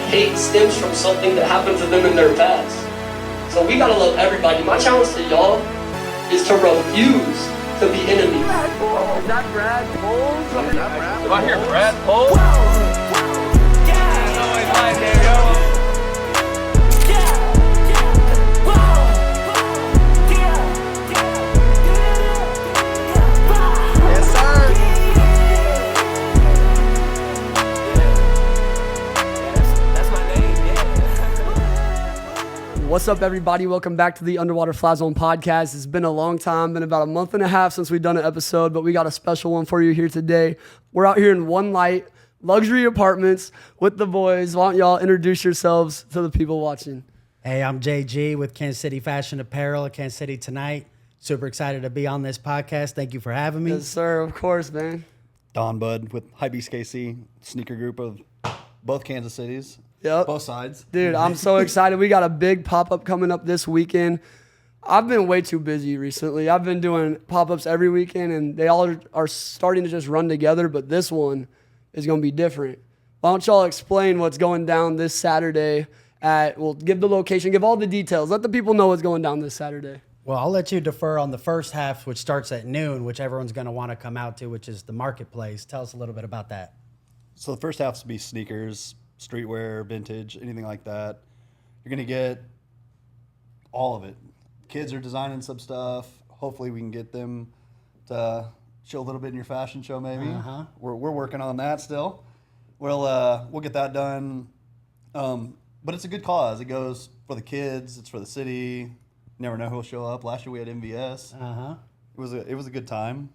hate stems from something that happened to them in their past. So we gotta love everybody. My challenge to y'all is to refuse to be enemies. Is that Brad Poles? Do I hear Brad Poles? Yes, sir. That's my name, yeah. What's up, everybody? Welcome back to the Underwater Fly Zone podcast. It's been a long time, been about a month and a half since we've done an episode, but we got a special one for you here today. We're out here in One Light, luxury apartments with the boys. Why don't y'all introduce yourselves to the people watching? Hey, I'm JG with KC Fashion Apparel at Kansas City tonight. Super excited to be on this podcast. Thank you for having me. Yes, sir. Of course, man. Don Bud with HypeBeast KC, sneaker group of both Kansas Cities. Yep. Both sides. Dude, I'm so excited. We got a big pop-up coming up this weekend. I've been way too busy recently. I've been doing pop-ups every weekend, and they all are starting to just run together, but this one is going to be different. Why don't y'all explain what's going down this Saturday well, give the location, give all the details. Let the people know what's going down this Saturday. Well, I'll let you defer on the first half, which starts at noon, which everyone's going to want to come out to, which is the marketplace. Tell us a little bit about that. So the first half will be sneakers, streetwear, vintage, anything like that. You're going to get all of it. Kids are designing some stuff. Hopefully we can get them to show a little bit in your fashion show maybe. We're working on that still. We'll get that done. But it's a good cause. It goes for the kids. It's for the city. Never know who'll show up. Last year we had MVS. It was a good time.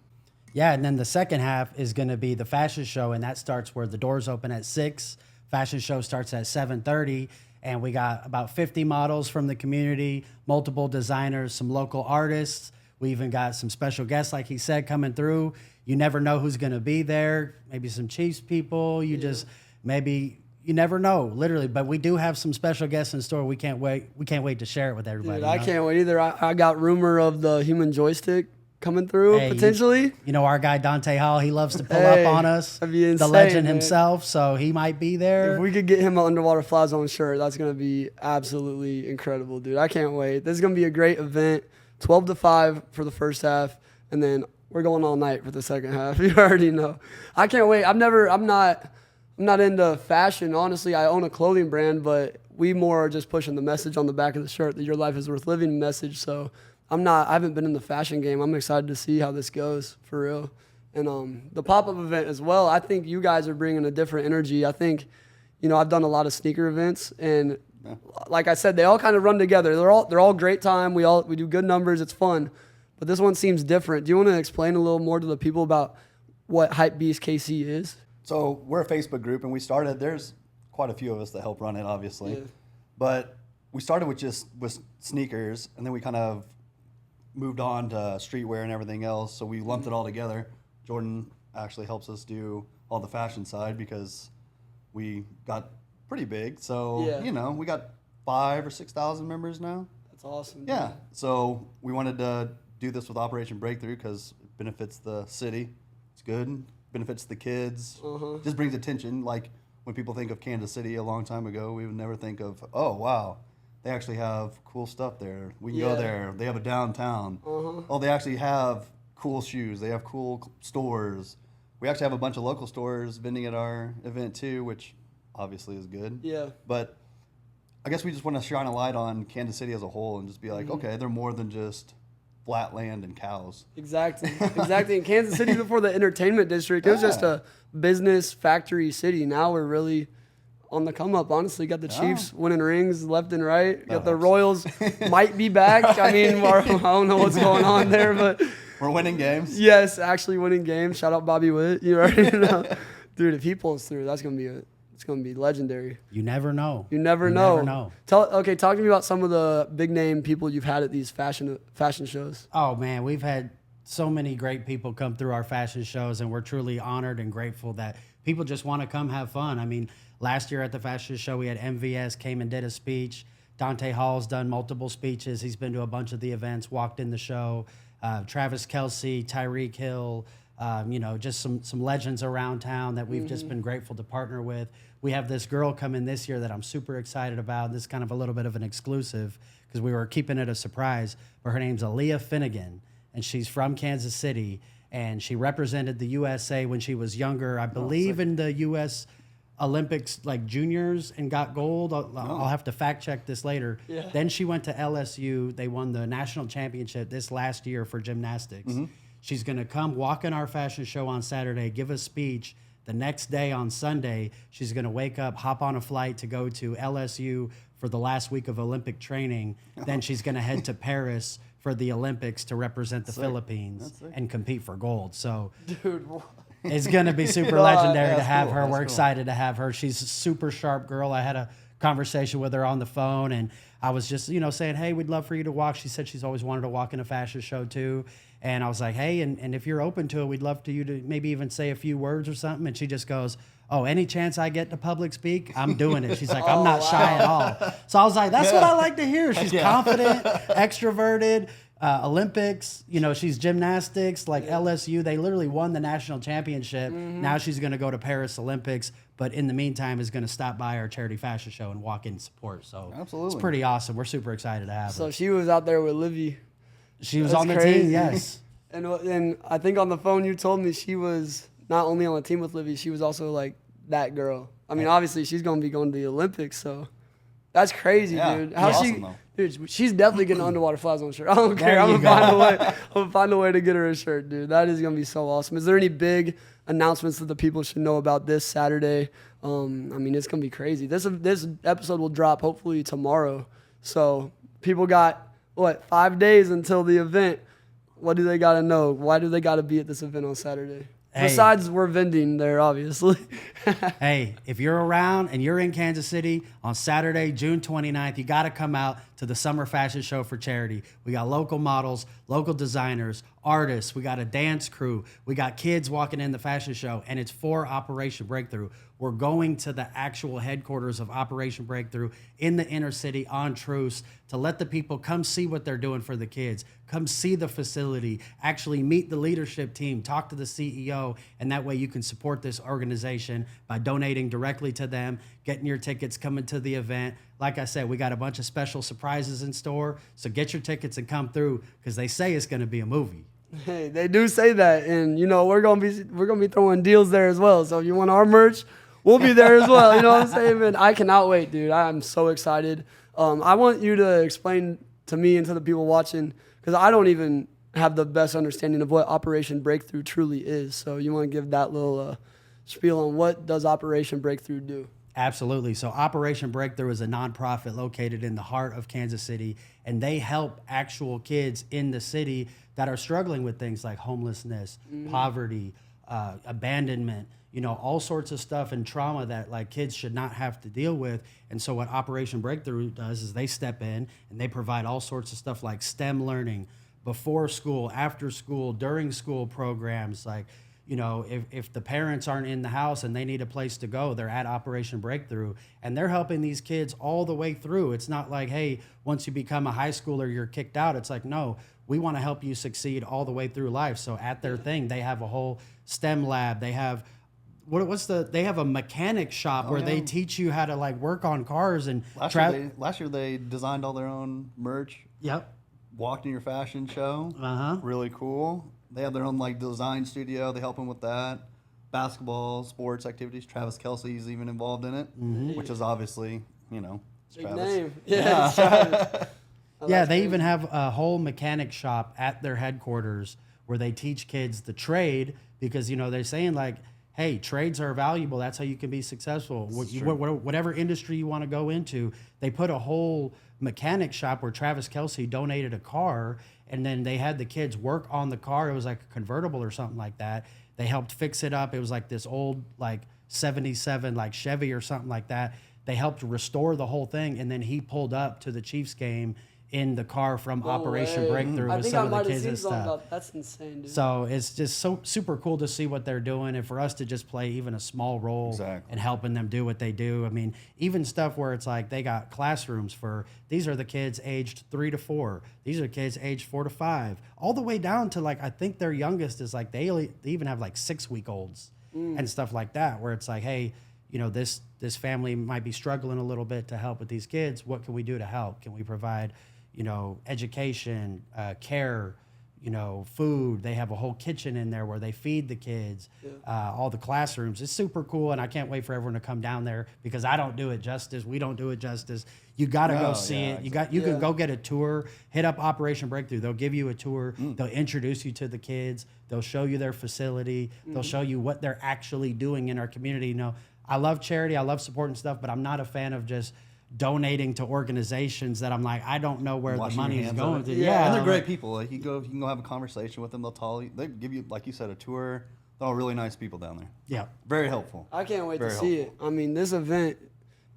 Yeah, and then the second half is going to be the fashion show, and that starts where the doors open at 6. Fashion show starts at 7:30, and we got about 50 models from the community, multiple designers, some local artists. We even got some special guests, like he said, coming through. You never know who's going to be there. Maybe some Chiefs people. You never know, literally. But we do have some special guests in store. We can't wait. We can't wait to share it with everybody. Dude, I can't wait either. I got rumor of the human joystick coming through potentially. You know our guy Dante Hall, he loves to pull up on us. That'd be insane, the legend man. himself, so he might be there. If we could get him an Underwater Fly Zone shirt, that's going to be absolutely incredible, dude. I can't wait. This is going to be a great event. 12 to 5 for the first half, and then we're going all night for the second half. You already know. I can't wait. I'm not into fashion. Honestly, I own a clothing brand, but we more are just pushing the message on the back of the shirt that your life is worth living message. So I haven't been in the fashion game. I'm excited to see how this goes for real. And the pop-up event as well, I think you guys are bringing a different energy. I think, I've done a lot of sneaker events, and like I said, they all kind of run together. They're all great time. We do good numbers. It's fun. But this one seems different. Do you want to explain a little more to the people about what HypeBeast KC is? So we're a Facebook group, and there's quite a few of us that help run it, obviously. Yeah. But we started with sneakers, and then we kind of moved on to streetwear and everything else. So we lumped it all together. Jordan actually helps us do all the fashion side because we got pretty big. So, we got 5,000 or 6,000 members now. That's awesome. Yeah. Dude. So we wanted to do this with Operation Breakthrough because it benefits the city. It's good. Benefits the kids. Just brings attention. Like when people think of Kansas City a long time ago, we would never think of, oh, wow, they actually have cool stuff there. We can go there. They have a downtown. Oh, they actually have cool shoes. They have cool stores. We actually have a bunch of local stores vending at our event too, which obviously is good. Yeah. But I guess we just want to shine a light on Kansas City as a whole and just be like, okay, they're more than just flat land and cows. Exactly. In Kansas City, before the entertainment district, it was just a business factory city. Now we're really on the come up, honestly. Got the Chiefs winning rings left and right. Got the Royals might be back. I mean, I don't know what's going on there, but we're winning games. Yes, actually winning games. Shout out Bobby Witt. You already know. Dude, if he pulls through, it's going to be legendary. You never know. You never know. Talk to me about some of the big name people you've had at these fashion shows. Oh man, we've had so many great people come through our fashion shows, and we're truly honored and grateful that people just want to come have fun. I mean, last year at the fashion show, we had MVS came and did a speech. Dante Hall's done multiple speeches. He's been to a bunch of the events, walked in the show. Travis Kelce, Tyreek Hill, just some legends around town that we've just been grateful to partner with. We have this girl coming this year that I'm super excited about. This is kind of a little bit of an exclusive because we were keeping it a surprise, but her name's Aaliyah Finnegan, and she's from Kansas City, and she represented the USA when she was younger, I believe in the U.S. Olympics, like juniors, and got gold. I'll have to fact check this later. Yeah. Then she went to LSU. They won the national championship this last year for gymnastics. She's going to come walk in our fashion show on Saturday, give a speech. The next day on Sunday, she's going to wake up, hop on a flight to go to LSU for the last week of Olympic training. Then she's going to head to Paris for the Olympics to represent the Philippines and compete for gold. So, dude, it's going to be super legendary to have her. We're excited to have her. She's a super sharp girl. I had a conversation with her on the phone, and I was just, saying, hey, we'd love for you to walk. She said she's always wanted to walk in a fashion show too. And I was like, hey, and if you're open to it, we'd love you to maybe even say a few words or something. And she just goes, oh, any chance I get to public speak, I'm doing it. She's like, I'm not shy at all. So I was like, that's what I like to hear. She's confident, extroverted, Olympics, she's gymnastics, like LSU. They literally won the national championship. Now she's going to go to Paris Olympics, but in the meantime is going to stop by our charity fashion show and walk in support. So it's pretty awesome. We're super excited to have her. So she was out there with Livy. She was on the team, yes. And I think on the phone you told me she was not only on the team with Livy, she was also like that girl. I mean, obviously she's going to be going to the Olympics, so that's crazy, dude. How dude, she's definitely getting an Underwater Fly Zone shirt. I don't care. I'm gonna find a way to get her a shirt, dude. That is gonna be so awesome. Is there any big announcements that the people should know about this Saturday? I mean, it's gonna be crazy. This episode will drop hopefully tomorrow. So people got 5 days until the event. What do they gotta know? Why do they gotta be at this event on Saturday? Hey. Besides, we're vending there, obviously. Hey, if you're around and you're in Kansas City on Saturday, June 29th, you got to come out to the Summer Fashion Show for charity. We got local models, local designers, artists. We got a dance crew. We got kids walking in the fashion show, and it's for Operation Breakthrough. We're going to the actual headquarters of Operation Breakthrough in the inner city on Truce to let the people come see what they're doing for the kids, come see the facility, actually meet the leadership team, talk to the CEO, and that way you can support this organization by donating directly to them, getting your tickets, coming to the event. Like I said, we got a bunch of special surprises in store, so get your tickets and come through because they say it's going to be a movie. Hey, they do say that, and we're gonna be throwing deals there as well. So if you want our merch, we'll be there as well. You know what I'm saying, man? I cannot wait, dude. I'm so excited. I want you to explain to me and to the people watching, because I don't even have the best understanding of what Operation Breakthrough truly is. So you want to give that little spiel on what does Operation Breakthrough do? Absolutely. So Operation Breakthrough is a nonprofit located in the heart of Kansas City, and they help actual kids in the city that are struggling with things like homelessness, poverty, abandonment, all sorts of stuff and trauma that like kids should not have to deal with. And so what Operation Breakthrough does is they step in and they provide all sorts of stuff like STEM learning, before school, after school, during school programs. Like, if the parents aren't in the house and they need a place to go, they're at Operation Breakthrough, and they're helping these kids all the way through. It's not like, hey, once you become a high schooler, you're kicked out. It's like, no, we want to help you succeed all the way through life. So at their thing, they have a whole STEM lab. They have they have a mechanic shop where they teach you how to like work on cars and last year they designed all their own merch. Yep. Walked in your fashion show. Really cool. They have their own like design studio. They help them with that. Basketball, sports activities. Travis Kelce's even involved in it, which is obviously, Big Travis. name. Yeah. It's Travis. Yeah, they even have a whole mechanic shop at their headquarters where they teach kids the trade because, they're saying like, hey, trades are valuable. That's how you can be successful. Whatever industry you want to go into, they put a whole mechanic shop where Travis Kelce donated a car, and then they had the kids work on the car. It was like a convertible or something like that. They helped fix it up. It was like this old like 77 like Chevy or something like that. They helped restore the whole thing, and then he pulled up to the Chiefs game in the car from No Operation way. Breakthrough I with think some I of the might have kids seen and something stuff. about that's insane, dude. So it's just so super cool to see what they're doing, and for us to just play even a small role Exactly. in helping them do what they do. I mean, even stuff where it's like they got classrooms for these are the kids aged 3 to 4, these are the kids aged 4 to 5, all the way down to like I think their youngest is like they even have like 6-week-olds and stuff like that, where it's like, hey, you know, this family might be struggling a little bit to help with these kids. What can we do to help? Can we provide, you know, education, care, you know, food? They have a whole kitchen in there where they feed the kids, all the classrooms. It's super cool, and I can't wait for everyone to come down there because I don't do it justice. We don't do it justice. You got to go see it. You can go get a tour, hit up Operation Breakthrough. They'll give you a tour. They'll introduce you to the kids. They'll show you their facility. They'll show you what they're actually doing in our community. You know, I love charity. I love supporting stuff, but I'm not a fan of just donating to organizations that I'm like, I don't know where Washing the your money is hands going of to. it. Yeah, And they're I'm great like, people. Like you can go have a conversation with them. They give you, like you said, a tour. They're all really nice people down there. Yeah. Very helpful. I can't wait Very to see helpful. it. I mean, this event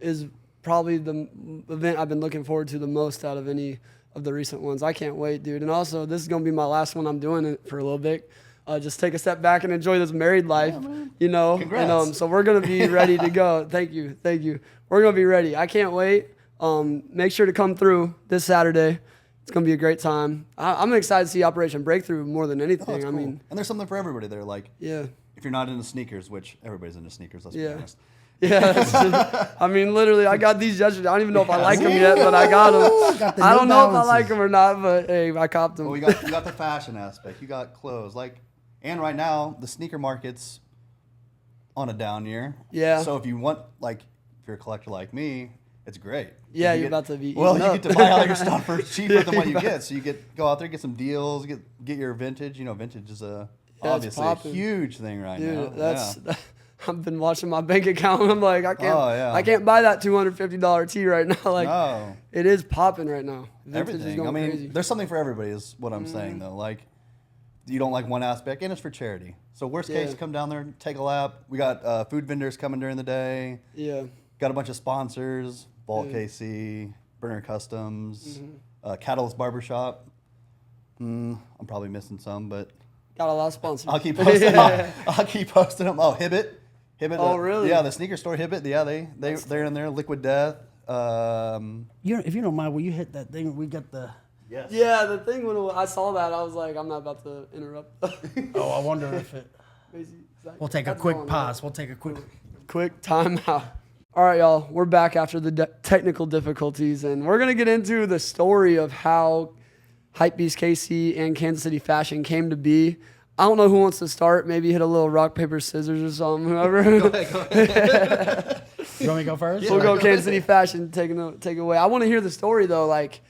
is probably the event I've been looking forward to the most out of any of the recent ones. I can't wait, dude. And also, this is going to be my last one I'm doing it for a little bit. Just take a step back and enjoy this married life, you know. Congrats. And so we're going to be ready to go. Thank you. We're going to be ready. I can't wait. Make sure to come through this Saturday. It's going to be a great time. I'm excited to see Operation Breakthrough more than anything. Oh, it's I cool. mean, and there's something for everybody there. Like, yeah. if you're not into sneakers, which everybody's into sneakers, let's be Yeah. honest. Yeah, that's true. I mean, literally, I got these yesterday. I don't even know if I like them yet, but I got them. Got the I New don't know if I Balances. like them or not, but hey, I copped them. Well, you got the fashion aspect. You got clothes. Like, and right now the sneaker market's on a down year. Yeah. So if you want, like, if you're a collector like me, it's great. Yeah, You you're get- about to be Well, eaten you up. get to buy all your stuff for cheaper than what you get. So you go out there, get some deals, get your vintage. You know, vintage is obviously a popping. huge thing right now. Dude, that's. I've been watching my bank account. And I'm like, I can't. Oh, yeah. I can't buy that $250 tee right now. Like, No. it is popping right now. Vintage is Everything. going I mean, crazy. there's something for everybody, is what I'm saying though. Like, you don't like one aspect, and it's for charity. So worst case, Yeah. come down there, take a lap. We got food vendors coming during the day. Yeah. Got a bunch of sponsors: Vault KC, Burner Customs, Catalyst Barbershop. I'm probably missing some, but Got a lot of sponsors. I'll keep posting. them. I'll keep posting them. Oh, Hibbett. Oh, really? Yeah, the sneaker store Hibbett. Yeah, they're in there. Liquid Death. If you don't mind, will you hit that thing? We got the. Yes. Yeah, the thing when I saw that, I was like, I'm not about to interrupt. Oh, I wonder if it. We'll take a That's quick going pause. We'll take a quick. Quick timeout. All right, y'all. We're back after the technical difficulties, and we're gonna get into the story of how HypeBeast KC and Kansas City Fashion came to be. I don't know who wants to start. Maybe hit a little rock paper scissors or something. Whoever. You want me to go first? We'll go Kansas City Fashion. Take away. I want to hear the story though. Like,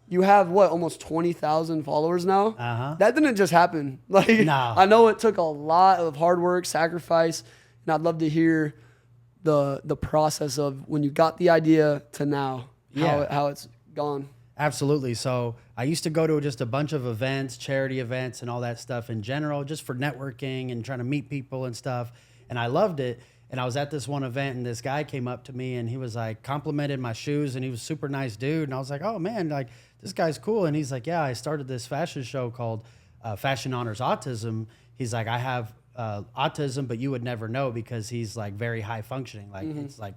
you have what, almost 20,000 followers now. Uh-huh. That didn't just happen. Like, No. I know it took a lot of hard work, sacrifice, and I'd love to hear the process of when you got the idea to now, how it's gone. Absolutely. So I used to go to just a bunch of events, charity events, and all that stuff in general, just for networking and trying to meet people and stuff. And I loved it. And I was at this one event, and this guy came up to me, and he was like, complimented my shoes, and he was a super nice dude. And I was like, oh man, like this guy's cool. And he's like, yeah, I started this fashion show called Fashion Honors Autism. He's like, I have autism, but you would never know because he's like very high functioning. Like it's like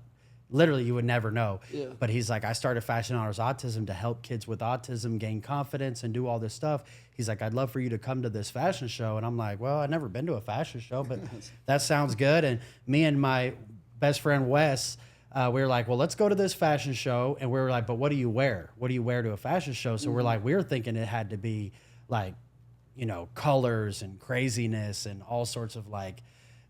literally you would never know. Yeah. But he's like, I started Fashion Honors Autism to help kids with autism gain confidence and do all this stuff. He's like, I'd love for you to come to this fashion show. And I'm like, well, I've never been to a fashion show, but that sounds good. And me and my best friend Wes, we were like, well, let's go to this fashion show. And we were like, but what do you wear? What do you wear to a fashion show? So we were thinking it had to be like, you know, colors and craziness and all sorts of like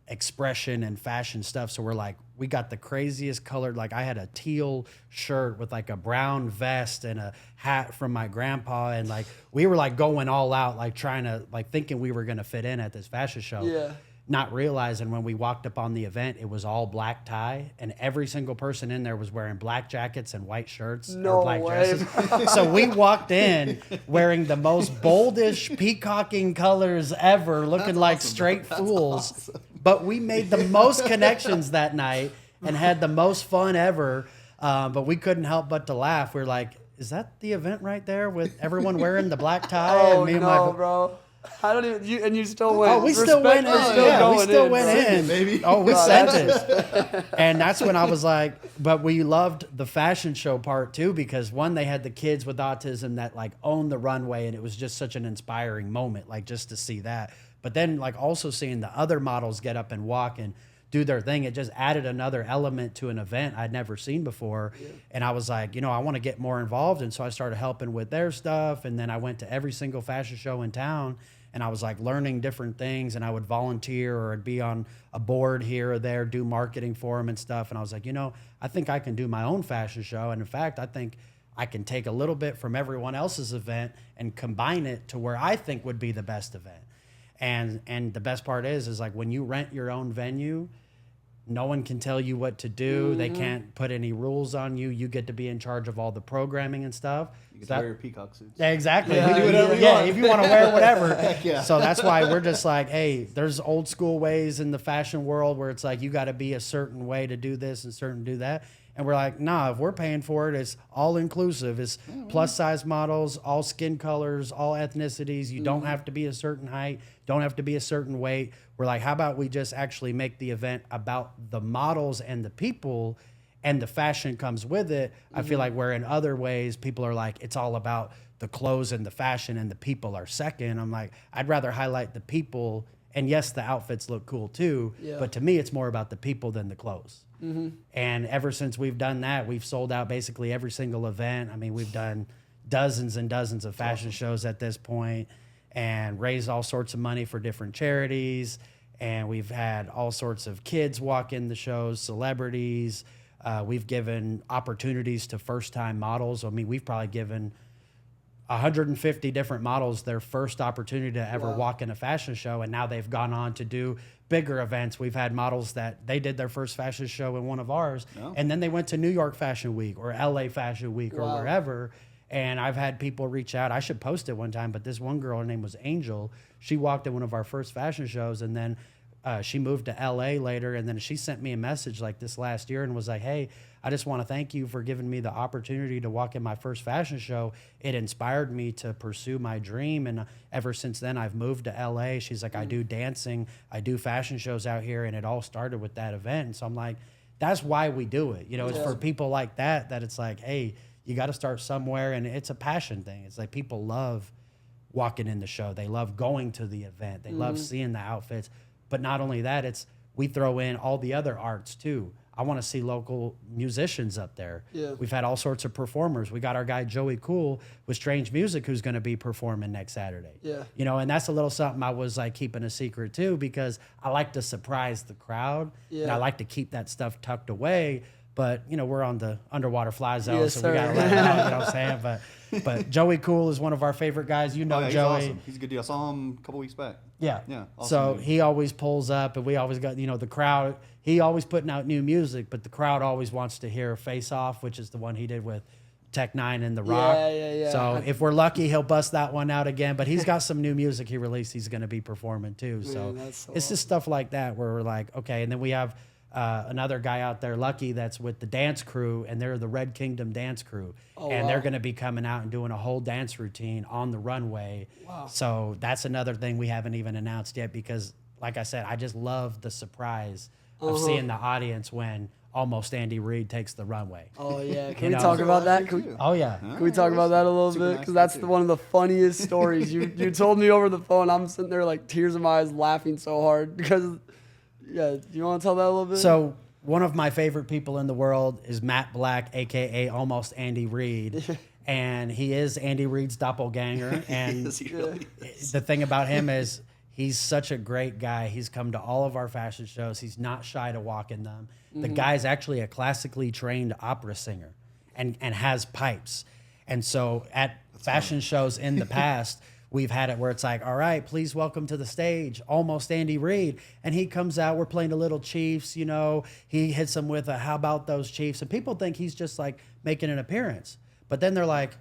expression and fashion stuff. So we're like, we got the craziest colored, like I had a teal shirt with like a brown vest and a hat from my grandpa. And like, we were like going all out, like trying to, like thinking we were going to fit in at this fashion show. Yeah. Not realizing when we walked up on the event, it was all black tie, and every single person in there was wearing black jackets and white shirts No or black way. dresses. So we walked in wearing the most boldish, peacocking colors ever, looking like straight fools. But we made the most connections that night and had the most fun ever. But we couldn't help but to laugh. We're like, is that the event right there with everyone wearing the black tie? Oh and me and no, my bro. I don't even. You still went. Oh, we still went in. Yeah, we still went in. baby. Oh, we sent it. And that's when I was like, but we loved the fashion show part too, because one, they had the kids with autism that like owned the runway, and it was just such an inspiring moment, like just to see that. But then like also seeing the other models get up and walk and do their thing, it just added another element to an event I'd never seen before. Yeah. And I was like, I want to get more involved. And so I started helping with their stuff. And then I went to every single fashion show in town. And I was like learning different things, and I would volunteer or I'd be on a board here or there, do marketing for them and stuff. And I was like, I think I can do my own fashion show. And in fact, I think I can take a little bit from everyone else's event and combine it to where I think would be the best event. And the best part is like when you rent your own venue, no one can tell you what to do. They can't put any rules on you. You get to be in charge of all the programming and stuff. You can wear your peacock suits. Yeah, exactly. Yeah, do whatever you want. If you want to wear whatever. Heck yeah. So that's why we're just like, hey, there's old school ways in the fashion world where it's like you got to be a certain way to do this and certain do that. And we're like, nah, if we're paying for it, it's all inclusive. It's plus size models, all skin colors, all ethnicities. You don't have to be a certain height, don't have to be a certain weight. We're like, how about we just actually make the event about the models and the people, and the fashion comes with it. I feel like where in other ways people are like, it's all about the clothes and the fashion and the people are second. I'm like, I'd rather highlight the people. And yes, the outfits look cool too, but to me, it's more about the people than the clothes. And ever since we've done that, we've sold out basically every single event. I mean, we've done dozens and dozens of fashion shows at this point and raised all sorts of money for different charities. And we've had all sorts of kids walk in the shows, celebrities. We've given opportunities to first-time models. I mean, we've probably given 150 different models their first opportunity to ever walk in a fashion show, and now they've gone on to do bigger events. We've had models that they did their first fashion show in one of ours, and then they went to New York Fashion Week or LA Fashion Week or wherever. And I've had people reach out. I should post it one time, but this one girl, her name was Angel. She walked in one of our first fashion shows, and then she moved to LA later, and then she sent me a message like this last year and was like, hey, I just want to thank you for giving me the opportunity to walk in my first fashion show. It inspired me to pursue my dream, and ever since then, I've moved to LA. She's like, I do dancing, I do fashion shows out here, and it all started with that event. And so I'm like, that's why we do it. It's for people like that it's like, hey, you got to start somewhere, and it's a passion thing. It's like people love walking in the show. They love going to the event. They love seeing the outfits. But not only that, we throw in all the other arts too. I want to see local musicians up there. Yeah. We've had all sorts of performers. We got our guy Joey Cool with Strange Music who's going to be performing next Saturday. Yeah. And that's a little something I was like keeping a secret too, because I like to surprise the crowd and I like to keep that stuff tucked away. But, we're on the underwater fly zone, so we got to let it out, you know what I'm saying? But Joey Cool is one of our favorite guys. He's Joey. Awesome. He's a good dude. I saw him a couple weeks back. Yeah. Yeah. Awesome So dude. he always pulls up, and we always got, the crowd. He always putting out new music, but the crowd always wants to hear Face Off, which is the one he did with Tech Nine and The Rock. Yeah. So if we're lucky, he'll bust that one out again. But he's got some new music he released he's going to be performing too. So it's just stuff like that where we're like, okay. And then we have another guy out there, Lucky, that's with the dance crew, and they're the Red Kingdom dance crew. They're going to be coming out and doing a whole dance routine on the runway. Wow. So that's another thing we haven't even announced yet because, like I said, I just love the surprise of seeing the audience when Almost Andy Reid takes the runway. Oh, yeah. Can we talk about that? Oh, yeah. Can we talk about that a little bit? Because that's one of the funniest stories. You told me over the phone. I'm sitting there like tears in my eyes laughing so hard because... Yeah, do you want to tell that a little bit? So one of my favorite people in the world is Matt Black, a.k.a. Almost Andy Reid. And he is Andy Reid's doppelganger. And the thing about him is he's such a great guy. He's come to all of our fashion shows. He's not shy to walk in them. The guy's actually a classically trained opera singer and has pipes. And so at fashion shows in the past... We've had it where it's like, all right, please welcome to the stage, Almost Andy Reid. And he comes out, we're playing a little Chiefs, he hits them with a, how about those Chiefs? And people think he's just like making an appearance. But then they're like,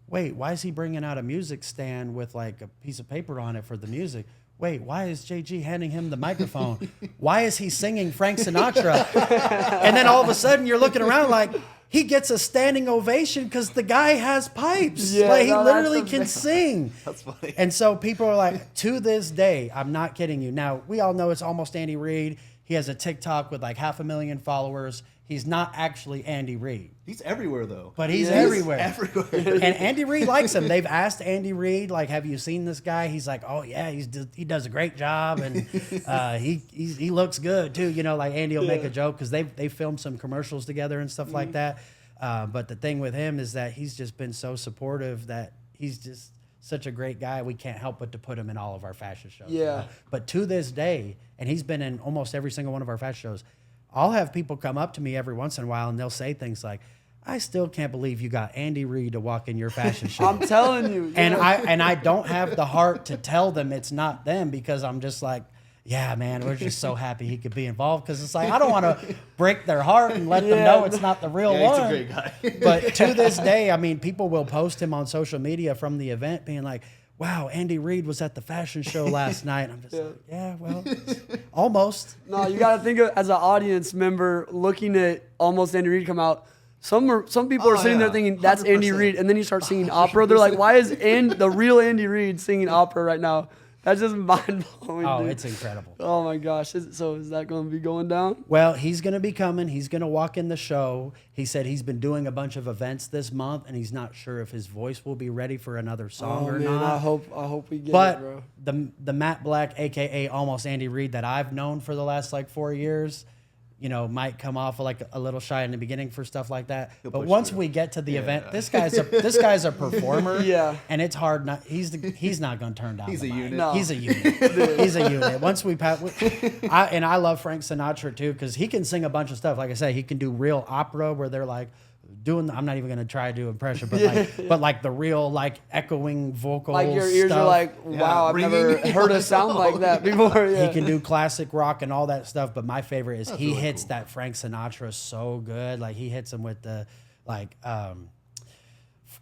wait, why is he bringing out a music stand with like a piece of paper on it for the music? Wait, why is JG handing him the microphone? Why is he singing Frank Sinatra? And then all of a sudden you're looking around like, he gets a standing ovation because the guy has pipes. Yeah, like he no, literally that's can amazing. sing. That's funny. And so people are like, to this day, I'm not kidding you. Now, we all know it's almost Andy Reid. He has a TikTok with like 500,000 followers. He's not actually Andy Reid. He's everywhere though. But he's Yeah. everywhere. Everywhere. And Andy Reid likes him. They've asked Andy Reid, like, have you seen this guy? He's like, oh yeah, he does a great job, and he looks good too. You know, like Andy will make a joke because they filmed some commercials together and stuff like that. But the thing with him is that he's just been so supportive that he's just such a great guy. We can't help but to put him in all of our fashion shows. you Yeah. know? But to this day, and he's been in almost every single one of our fashion shows, I'll have people come up to me every once in a while and they'll say things like, I still can't believe you got Andy Reid to walk in your fashion show. I'm telling you. And yeah. I don't have the heart to tell them it's not them because I'm just like, yeah, man, we're just so happy he could be involved because it's like I don't want to break their heart and let them Yeah. know it's not the real Yeah, he's one. a great guy. But to this day, I mean, people will post him on social media from the event being like, wow, Andy Reid was at the fashion show last night. And I'm just like, yeah, well, almost. No, you got to think of as an audience member looking at almost Andy Reid come out. Some people are sitting there thinking that's Andy 100%. Reid, and then you start singing opera. They're like, why is the real Andy Reid singing opera right now? That's just mind blowing. Oh, dude. it's incredible. Oh my gosh! So is that going to be going down? Well, he's going to be coming. He's going to walk in the show. He said he's been doing a bunch of events this month, and he's not sure if his voice will be ready for another song Oh or man, not. I hope we get it, But bro. the Matt Black, aka almost Andy Reid, that I've known for the last like 4 years, you know, might come off like a little shy in the beginning for stuff like that. But push once through. we get to the event, this guy's a performer. Yeah. And it's hard not. He's not going to turn down. He's the a mic. unit. No. He's a unit. He's a unit. Once we pass, I love Frank Sinatra too because he can sing a bunch of stuff. Like I say, he can do real opera where they're like doing. I'm not even going to try to do impression, but like the real like echoing vocal. Like your ears stuff. are like, wow, I've never ringing. heard a sound like that before. Yeah. He can do classic rock and all that stuff, but my favorite is he really hits cool. that Frank Sinatra so good. Like he hits him with the like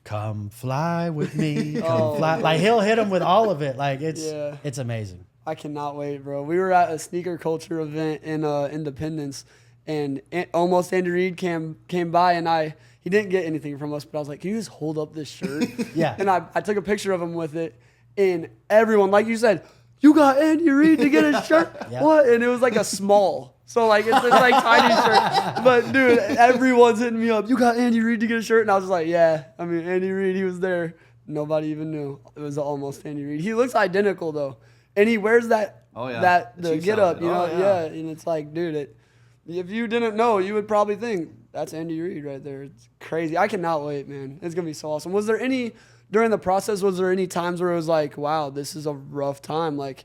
come fly with me, come fly. Like he'll hit him with all of it. Like Yeah. it's amazing. I cannot wait, bro. We were at a sneaker culture event in Independence, and almost Andy Reid came by, and he didn't get anything from us, but I was like, can you just hold up this shirt? Yeah. And I took a picture of him with it, and everyone, like you said, you got Andy Reid to get his shirt? Yeah. What? And it was like a small. So like it's like tiny shirt. But dude, everyone's hitting me up. You got Andy Reid to get a shirt? And I was just like, yeah. I mean, Andy Reid, he was there. Nobody even knew. It was almost Andy Reid. He looks identical though. And he wears that Oh, yeah. the Chiefs get up, outfit. you know? Oh, yeah. yeah. And it's like, dude, if you didn't know, you would probably think that's Andy Reid right there. It's crazy. I cannot wait, man. It's gonna be so awesome. Was there any during the process? Was there any times where it was like, wow, this is a rough time? Like,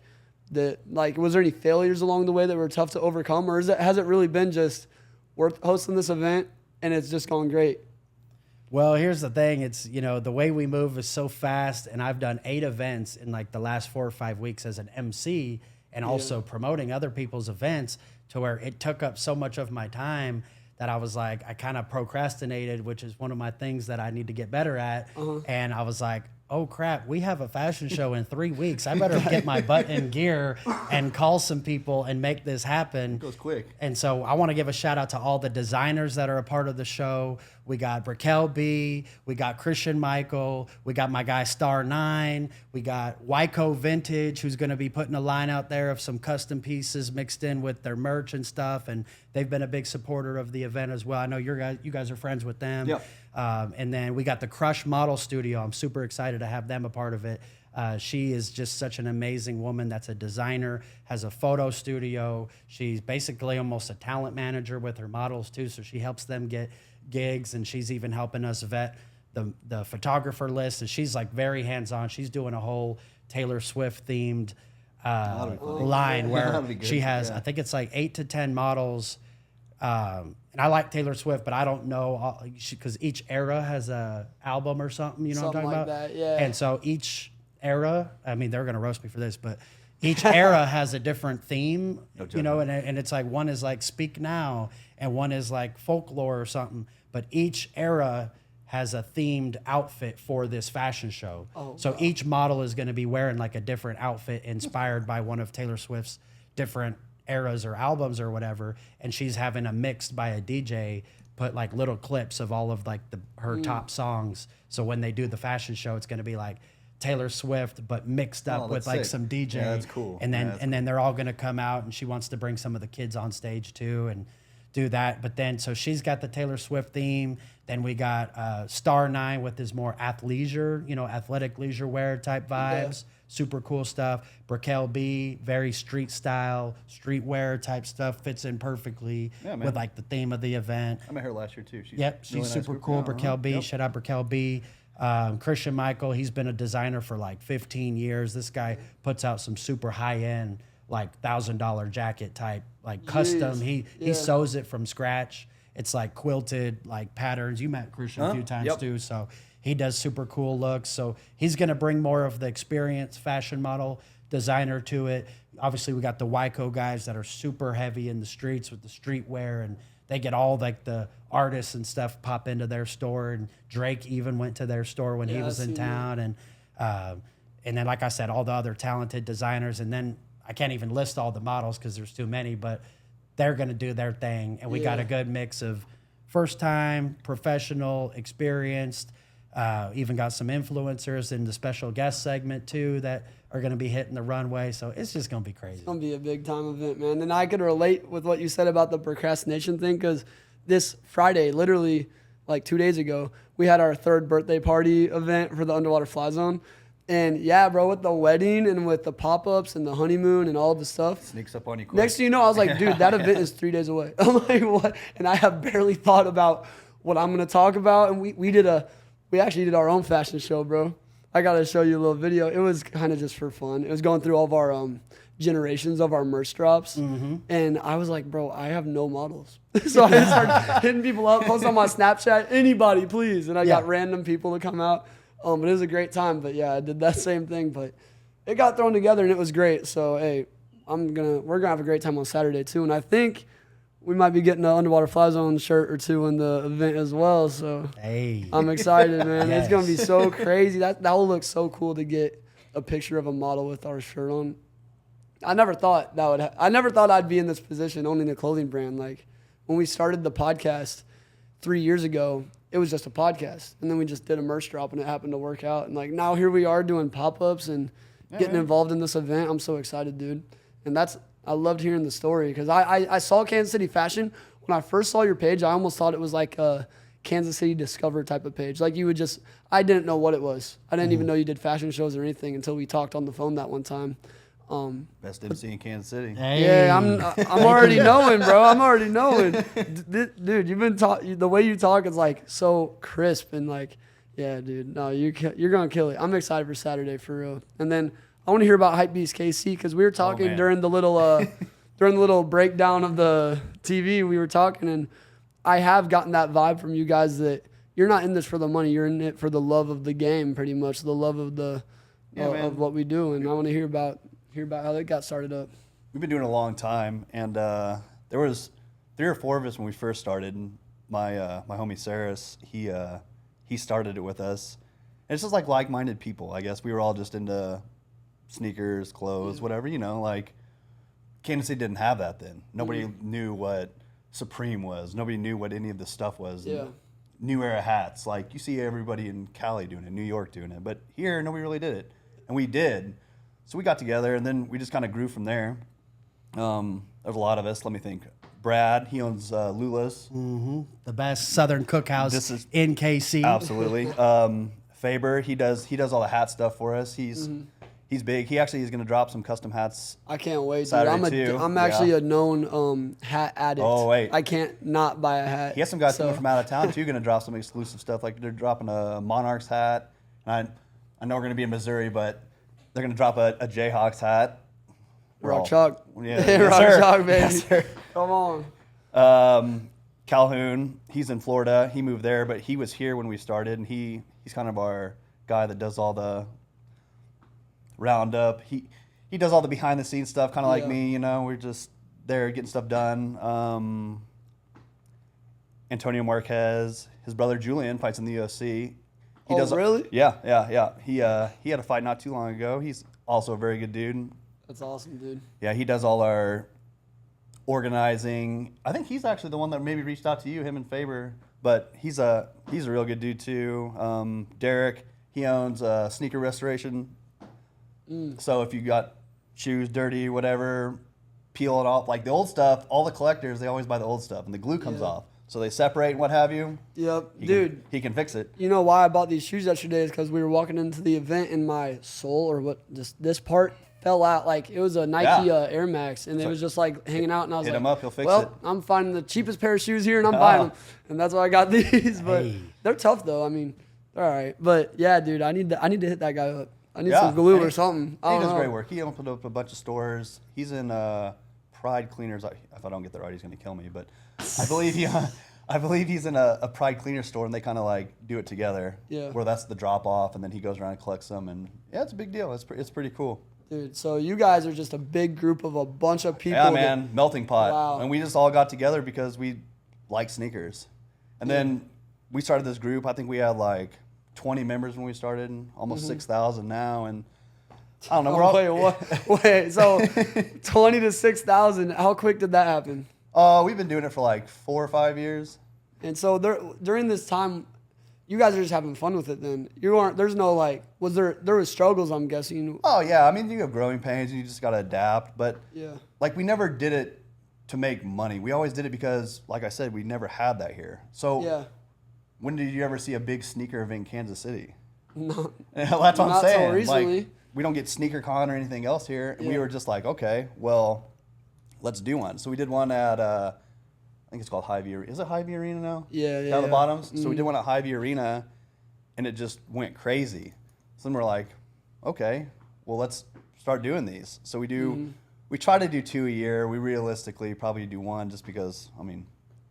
was there any failures along the way that were tough to overcome, or has it really been just we're hosting this event and it's just gone great? Well, here's the thing. It's, you know, the way we move is so fast, and I've done 8 events in like the last 4 or 5 weeks as an MC and also promoting other people's events to where it took up so much of my time that I was like, I kind of procrastinated, which is one of my things that I need to get better at. And I was like, oh crap, we have a fashion show in 3 weeks. I better get my butt in gear and call some people and make this happen. It goes quick. And so I want to give a shout out to all the designers that are a part of the show. We got Raquel B, we got Christian Michael, we got my guy Star 9, we got Wyco Vintage, who's going to be putting a line out there of some custom pieces mixed in with their merch and stuff. And they've been a big supporter of the event as well. I know you guys are friends with them. Yep. And then we got the Crush Model Studio. I'm super excited to have them a part of it. She is just such an amazing woman that's a designer, has a photo studio. She's basically almost a talent manager with her models too, so she helps them get gigs, and she's even helping us vet the photographer list, and she's like very hands-on. She's doing a whole Taylor Swift themed line where That'll be good. she has, Yeah. I think it's like 8 to 10 models. And I like Taylor Swift, but I don't know because each era has a album or something. You know Something what I'm like talking about? that, yeah. And so each era, I mean, they're gonna roast me for this, but each era has a different theme. You know, and it's like one is like Speak Now, and one is like folklore or something. But each era has a themed outfit for this fashion show. So each model is going to be wearing like a different outfit inspired by one of Taylor Swift's different eras or albums or whatever, and she's having a mixed by a DJ put like little clips of all of like her top songs. So when they do the fashion show, it's going to be like Taylor Swift, but mixed up with like some DJ. Yeah, that's cool. And then Yeah, then they're all going to come out, and she wants to bring some of the kids on stage too and do that. But then so she's got the Taylor Swift theme. Then we got Star 9 with his more athleisure, athletic leisure wear type vibes. Yeah. Super cool stuff. Brickell B, very street style, streetwear type stuff, fits in perfectly with like the theme of the event. I met her last year too. She's really super cool. Yeah, Brickell B, shout out Brickell B. Christian Michael, he's been a designer for like 15 years. This guy puts out some super high end, like $1,000 jacket type, like custom. He sews it from scratch. It's like quilted like patterns. You met Christian a few times too, so he does super cool looks. So he's gonna bring more of the experienced fashion model designer to it. Obviously, we got the Wyco guys that are super heavy in the streets with the streetwear, and they get all like the artists and stuff pop into their store. And Drake even went to their store when he was in town. And then, like I said, all the other talented designers. And then I can't even list all the models because there's too many, but they're going to do their thing. And we got a good mix of first time, professional, experienced, even got some influencers in the special guest segment too that are going to be hitting the runway. So it's just going to be crazy. It's going to be a big time event, man. And I could relate with what you said about the procrastination thing, because this Friday, literally like 2 days ago, we had our 3rd birthday party event for the Underwater Fly Zone. And yeah, bro, with the wedding and with the pop-ups and the honeymoon and all the stuff. Sneaks up on you quick. Next thing you know, I was like, dude, that event is 3 days away. I'm like, what? And I have barely thought about what I'm going to talk about. And we actually did our own fashion show, bro. I got to show you a little video. It was kind of just for fun. It was going through all of our generations of our merch drops. Mm-hmm. And I was like, bro, I have no models. So I just started hitting people up, post on my Snapchat, anybody, please. And I got random people to come out. But it was a great time. But yeah, I did that same thing. But it got thrown together and it was great. So, hey, we're gonna have a great time on Saturday too. And I think we might be getting an Underwater Fly Zone shirt or two in the event as well. So I'm excited, man. It's gonna be so crazy. That will look so cool to get a picture of a model with our shirt on. I never thought I never thought I'd be in this position owning a clothing brand. Like when we started the podcast 3 years ago, it was just a podcast. And then we just did a merch drop and it happened to work out. And like now here we are doing pop-ups and getting involved in this event. I'm so excited, dude. And I loved hearing the story because I saw Kansas City Fashion. When I first saw your page, I almost thought it was like a Kansas City Discover type of page. Like I didn't know what it was. I didn't even know you did fashion shows or anything until we talked on the phone that one time. Best MC in Kansas City. Hey. Yeah, I'm already knowing, bro. I'm already knowing. Dude, you've been the way you talk is like so crisp and like, yeah, dude. No, you're going to kill it. I'm excited for Saturday for real. And then I want to hear about HypeBeast KC because we were talking during the little breakdown of the TV. We were talking, and I have gotten that vibe from you guys that you're not in this for the money. You're in it for the love of the game, pretty much the love of of what we do. And I want to hear about how that got started up. We've been doing it a long time, and there was 3 or 4 of us when we first started. And my homie Saris, he started it with us. And it's just like-minded people. I guess we were all just into sneakers, clothes, whatever, like Kansas City didn't have that then. Nobody knew what Supreme was. Nobody knew what any of this stuff was. Yeah. New era hats. Like you see everybody in Cali doing it, New York doing it. But here, nobody really did it. And we did. So we got together and then we just kind of grew from there. There's a lot of us. Let me think. Brad, he owns Lula's. Mm-hmm. The best Southern cookhouse in KC. Absolutely. Faber, he does all the hat stuff for us. He's big. He actually is going to drop some custom hats. I can't wait, dude. Saturday I'm actually a known hat addict. Oh, wait. I can't not buy a hat. He has some guys coming from out of town, too, going to drop some exclusive stuff. Like they're dropping a Monarchs hat. And I know we're going to be in Missouri, but they're going to drop a Jayhawks hat. Rock Chalk. Yeah, Rock Chalk, baby. Yes, sir. Come on. Calhoun, he's in Florida. He moved there, but he was here when we started, and he's kind of our guy that does all the roundup. He does all the behind the scenes stuff, kind of like me. We're just there getting stuff done. Antonio Marquez, his brother Julian fights in the UFC. Really? Yeah. He had a fight not too long ago. He's also a very good dude. That's awesome, dude. Yeah, he does all our organizing. I think he's actually the one that maybe reached out to you, him and Faber. But he's a real good dude too. Derek, he owns Sneaker Restoration. So if you got shoes dirty, whatever, peel it off. Like the old stuff, all the collectors, they always buy the old stuff, and the glue comes off. So they separate and what have you. Yep, He can fix it. You know why I bought these shoes yesterday is because we were walking into the event and my sole or this part fell out. Like it was a Nike Air Max and it was just like hanging out and I was Hit like, him up, he'll fix well, it. I'm finding the cheapest pair of shoes here and I'm buying them. And that's why I got these. But they're tough though. I mean, they're all right. But yeah, dude, I need to hit that guy up. I need some glue or something. He does great work. He opened up a bunch of stores. He's in Pride Cleaners. If I don't get that right, he's going to kill me. But I believe he's in a Pride Cleaner store, and they kind of like do it together. Yeah. Where that's the drop off, and then he goes around and collects them, and yeah, it's a big deal. It's pretty cool. Dude, so you guys are just a big group of a bunch of people. Yeah, man, melting pot. Wow. And we just all got together because we like sneakers, and then we started this group. I think we had like 20 members when we started, and almost 6,000 now, and I don't know. We're all, Wait, so 20 to 6,000. How quick did that happen? We've been doing it for like 4 or 5 years. And so during this time, you guys are just having fun with it. Then you aren't. There's no like. There was struggles? I'm guessing. Oh yeah, I mean you have growing pains and you just gotta adapt. But yeah, like we never did it to make money. We always did it because, like I said, we never had that here. So yeah. When did you ever see a big sneaker event in Kansas City? No, That's what I'm saying. So recently. Like, we don't get Sneaker Con or anything else here. And we Yeah. were just like, okay, well, let's do one. So we did one at, I think it's called Hy-Vee Arena. Is it Hy-Vee Arena now? Yeah. Down the bottoms? So we did one at Hy-Vee Arena, and it just went crazy. So then we're like, okay, well, let's start doing these. So we try to do 2 a year. We realistically probably do one just because, I mean,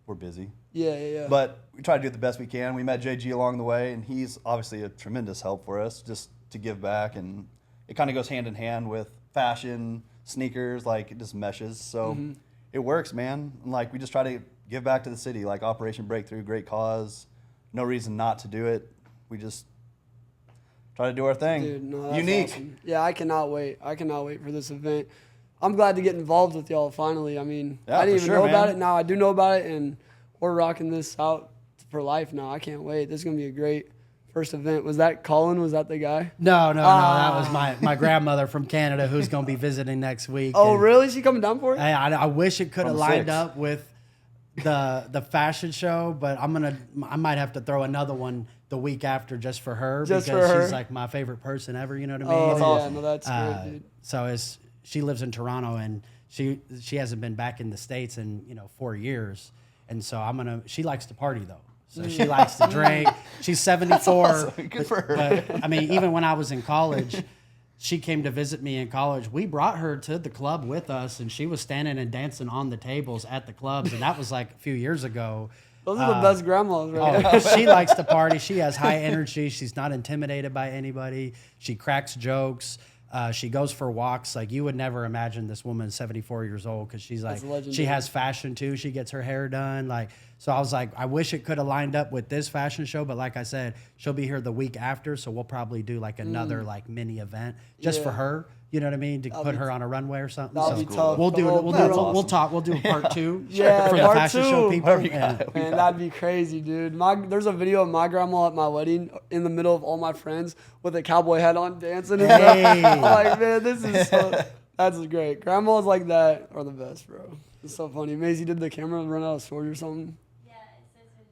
we're busy. Yeah. But we try to do the best we can. We met JG along the way, and he's obviously a tremendous help for us just to give back. And it kind of goes hand in hand with fashion, sneakers, like it just meshes. So it works, man. And like we just try to give back to the city, like Operation Breakthrough, great cause. No reason not to do it. We just try to do our thing. Dude, no, that's unique. Awesome. Yeah, I cannot wait. I cannot wait for this event. I'm glad to get involved with y'all finally. I mean, Yeah, I didn't for even sure, know about man. it. Now I do know about it, and we're rocking this out for life now. I can't wait. This is going to be a great first event. Was that Colin? Was that the guy? No. That was my grandmother from Canada who's going to be visiting next week. Oh, And really? She coming down for it? I wish it could have From lined 6. up with the fashion show, but I might have to throw another one the week after just for her Just because for her? she's like my favorite person ever. You know what I mean? Oh, That's yeah. awesome. No, that's great, dude. So she lives in Toronto and she hasn't been back in the States in 4 years, and so she likes to party though. So she likes to drink. She's 74. awesome. Good for her. But I mean, even when I was in college, she came to visit me in college. We brought her to the club with us, and she was standing and dancing on the tables at the clubs, and that was like a few years ago. Those are the best grandmas, right? Oh, she likes to party. She has high energy. She's not intimidated by anybody. She cracks jokes. She goes for walks. Like you would never imagine this woman 74 years old because she's like, legendary. she has fashion too. She gets her hair done. Like, so I was like, I wish it could have lined up with this fashion show, but like I said, she'll be here the week after. So we'll probably do like another like mini event just for Yeah. her. You know what I mean? To put her on a runway or something. That'll So be tough. We'll do. Oh, We'll that's do. awesome. We'll talk. We'll do a part 2. Yeah, for the part fashion show 2. people. Whatever you got. Man, that'd be crazy, dude. There's a video of my grandma at my wedding in the middle of all my friends with a cowboy hat on dancing. And Hey. stuff. I'm like, man, this is that's great. Grandmas like that are the best, bro. It's so funny. Maisie, did the camera run out of storage or something? Yeah, it says there's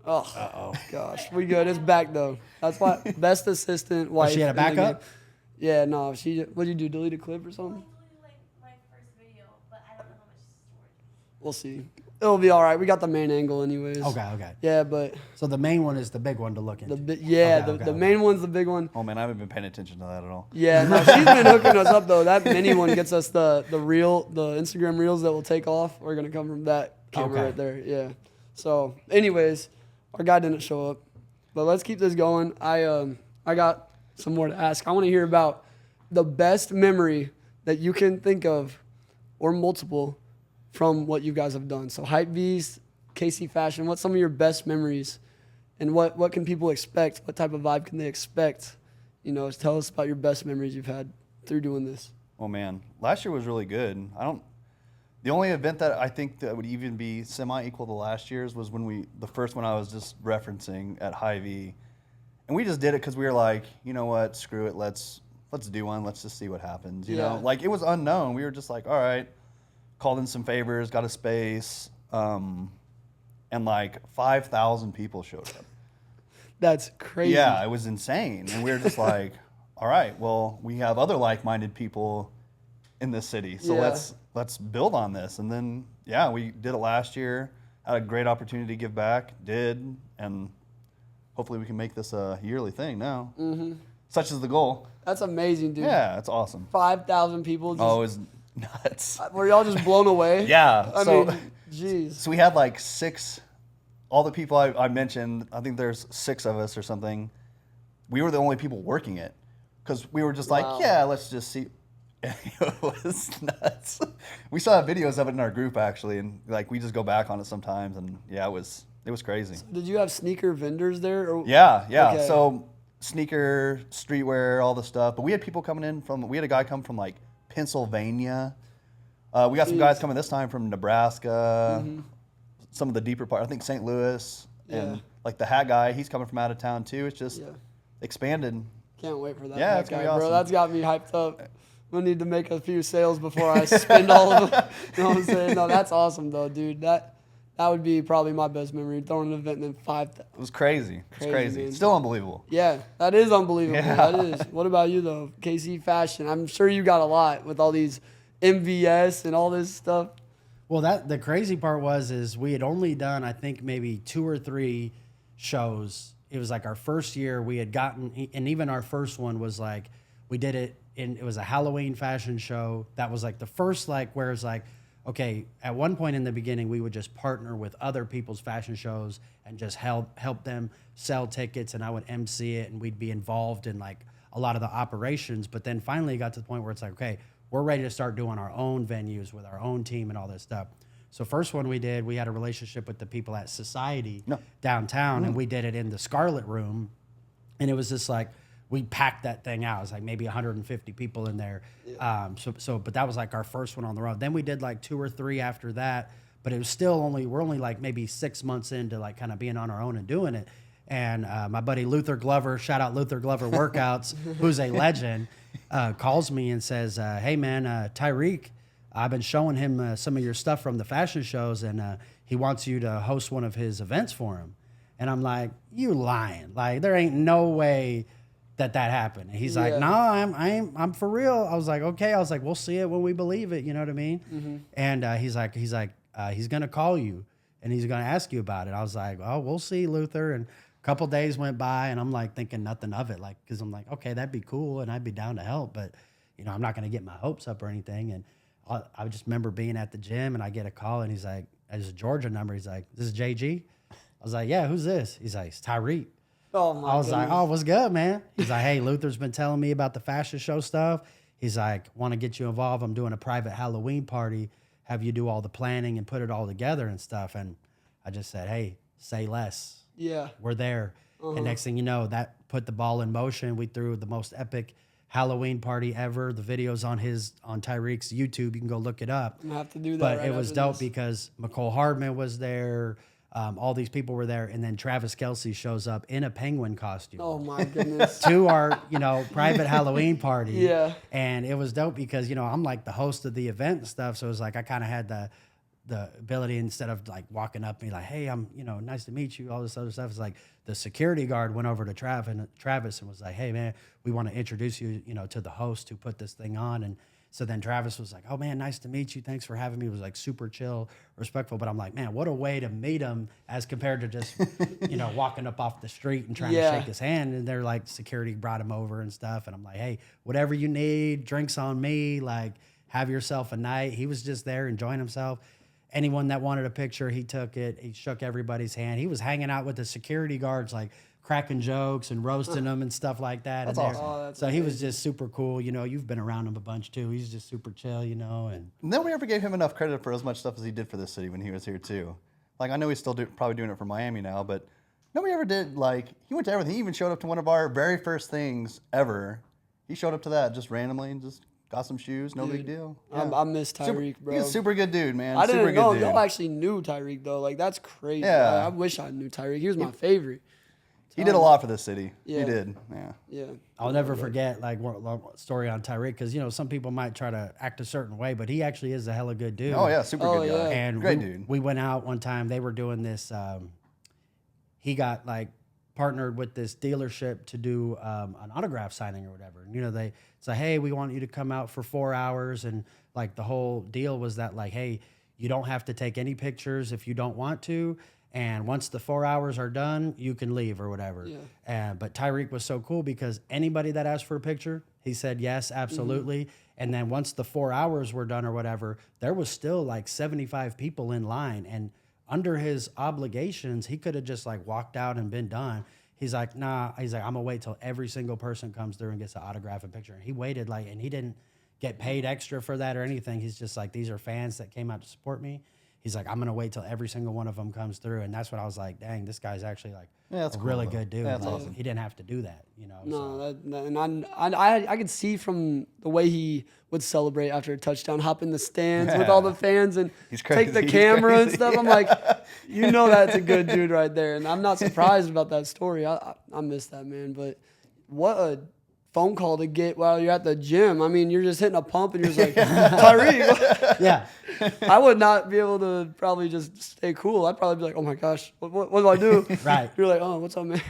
no memory. Oh, gosh. We good. It's back, though. That's why best assistant wife. she had a in the backup? game. Yeah, no. What'd you do? Delete a clip or Well, I something? deleted like my first video, but I don't know how much storage. We'll see. It'll be all right. We got the main angle anyways. Okay. Yeah, but So the main one is the big one to look into. the main one's the big one. Oh man, I haven't been paying attention to that at all. Yeah, no, she's been hooking us up though. That mini one gets us the Instagram reels that will take off. We're gonna come from that camera Okay. right there. Yeah. So, anyways, our guy didn't show up, but let's keep this going. I got some more to ask. I want to hear about the best memory that you can think of, or multiple, from what you guys have done. So, HypeBeast, KC Fashion. What's some of your best memories, and what can people expect? What type of vibe can they expect? Tell us about your best memories you've had through doing this. Oh man, last year was really good. The only event that I think that would even be semi-equal to last year's was when the first one I was just referencing at Hy-Vee. And we just did it because we were like, you know what, screw it, let's do one, let's just see what happens, you know? Like, it was unknown. We were just like, all right, called in some favors, got a space, and like 5,000 people showed up. That's crazy. Yeah, it was insane. And we were just like, all right, well, we have other like-minded people in this city, so let's build on this. And then, yeah, we did it last year, had a great opportunity to give back, and hopefully we can make this a yearly thing now. Such is the goal. That's amazing, dude. Yeah, it's awesome. 5,000 people. Oh, it was nuts. Were y'all just blown away? Yeah. I mean, jeez. So we had like 6, all the people I mentioned, I think there's 6 of us or something. We were the only people working it because we were just like, yeah, let's just see. It was nuts. We still have videos of it in our group actually, and like we just go back on it sometimes, and yeah, it was crazy. So did you have sneaker vendors there? Or? Yeah. Okay. So sneaker, streetwear, all the stuff. But we had people coming in we had a guy come from like Pennsylvania. We got some guys coming this time from Nebraska, some of the deeper part. I think St. Louis, and like the hat guy, he's coming from out of town too. It's just expanded. Can't wait for that. Yeah, that it's gonna guy, be awesome. bro. That's got me hyped up. We'll need to make a few sales before I spend all of them. You know what I'm saying? No, that's awesome though, dude. That would be probably my best memory. Throwing an event and then 5,000. It was crazy. It's crazy. Man. It's still unbelievable. Yeah, that is unbelievable. Yeah. That is. What about you though? KC Fashion. I'm sure you got a lot with all these MVS and all this stuff. Well, the crazy part is we had only done, I think, maybe 2 or 3 shows. It was like our first year we had gotten, and even our first one was like, we did it it was a Halloween fashion show. That was like the first, like, where it's like, okay, at one point in the beginning, we would just partner with other people's fashion shows and just help them sell tickets, and I would MC it, and we'd be involved in like a lot of the operations. But then finally it got to the point where it's like, okay, we're ready to start doing our own venues with our own team and all this stuff. So first one we did, we had a relationship with the people at Society downtown, and we did it in the Scarlet Room, and it was just like, we packed that thing out. It was like maybe 150 people in there. But that was like our first one on the road. Then we did like 2 or 3 after that, but it was still we're only like maybe 6 months into like kind of being on our own and doing it. And my buddy Luther Glover, shout out Luther Glover Workouts, who's a legend, calls me and says, hey man, Tyreek, I've been showing him some of your stuff from the fashion shows, and he wants you to host one of his events for him. And I'm like, you lying. Like, there ain't no way that happened. And he's like, no, I'm for real. I was like, okay. I was like, we'll see it when we believe it. You know what I mean? Mm-hmm. And he's like, he's going to call you and he's going to ask you about it. I was like, oh, we'll see, Luther. And a couple days went by and I'm like thinking nothing of it. Like, cause I'm like, okay, that'd be cool. And I'd be down to help, but you know, I'm not going to get my hopes up or anything. And I just remember being at the gym and I get a call and he's like, it's a Georgia number. He's like, this is JG. I was like, yeah, who's this? He's like, it's Tyreek. Oh my I was goodness. like, oh, what's good, man? He's like, hey, Luther's been telling me about the fashion show stuff. He's like, want to get you involved. I'm doing a private Halloween party. Have you do all the planning and put it all together and stuff. And I just said, hey, say less. Yeah. We're there. And next thing you know, that put the ball in motion. We threw the most epic Halloween party ever. The video's on Tyreek's YouTube. You can go look it up. I'm gonna have to do that. But right it was after dope this. because McCole Hardman was there. All these people were there, and then Travis Kelce shows up in a penguin costume Oh my goodness. to our, private Halloween party. Yeah. And it was dope because, I'm like the host of the event and stuff. So it was like, I kind of had the ability, instead of like walking up and be like, hey, I'm, nice to meet you, all this other stuff. It's like the security guard went over to Travis and was like, hey man, we want to introduce you, to the host who put this thing on. And so then Travis was like, oh man, nice to meet you. Thanks for having me. It was like super chill, respectful. But I'm like, man, what a way to meet him as compared to just, walking up off the street and trying to shake his hand. And they're like, security brought him over and stuff. And I'm like, hey, whatever you need, drinks on me, like have yourself a night. He was just there enjoying himself. Anyone that wanted a picture, he took it. He shook everybody's hand. He was hanging out with the security guards, like cracking jokes and roasting them and stuff like that. That's and awesome. Oh, that's so he was just super cool. You've been around him a bunch too. He's just super chill, and Nobody ever gave him enough credit for as much stuff as he did for this city when he was here too. Like, I know he's still probably doing it for Miami now, but nobody ever did. Like, he went to everything. He even showed up to one of our very first things ever. He showed up to that just randomly and just got some shoes, no big deal. I miss Tyreek, bro. He's a super good dude, man. I super didn't good know dude. y'all actually knew Tyreek though. Like that's crazy. Yeah. I wish I knew Tyreek. He was my favorite. He did a lot for this city. Yeah. He did. Yeah. Yeah. I'll never forget like one story on Tyreek because some people might try to act a certain way, but he actually is a hella good dude. Oh yeah, super good guy. yeah. And Great we, dude. we went out one time. They were doing this. He got like partnered with this dealership to do an autograph signing or whatever. And, they say, hey, we want you to come out for 4 hours. And like the whole deal was that like, hey, you don't have to take any pictures if you don't want to. And once the 4 hours are done, you can leave or whatever. Yeah. But Tyreek was so cool because anybody that asked for a picture, he said yes, absolutely. And then once the 4 hours were done or whatever, there was still like 75 people in line. And under his obligations, he could have just like walked out and been done. He's like, nah. He's like, I'm gonna wait till every single person comes through and gets an autograph and picture. And he waited and he didn't get paid extra for that or anything. He's just like, these are fans that came out to support me. He's like, I'm gonna wait till every single one of them comes through, and that's what I was like. Dang, this guy's actually like that's a cool, really though. good dude. Yeah, that's Like, awesome. He didn't have to do that, No, and I could see from the way he would celebrate after a touchdown, hop in the stands with all the fans and He's take the crazy. He's camera and crazy. stuff. I'm like, that's a good dude right there, and I'm not surprised about that story. I miss that man, but what a phone call to get while you're at the gym. I mean, you're just hitting a pump and you're just like, Tyreek. Yeah. I would not be able to probably just stay cool. I'd probably be like, oh my gosh, what do I do? Right. You're like, oh, what's up, man?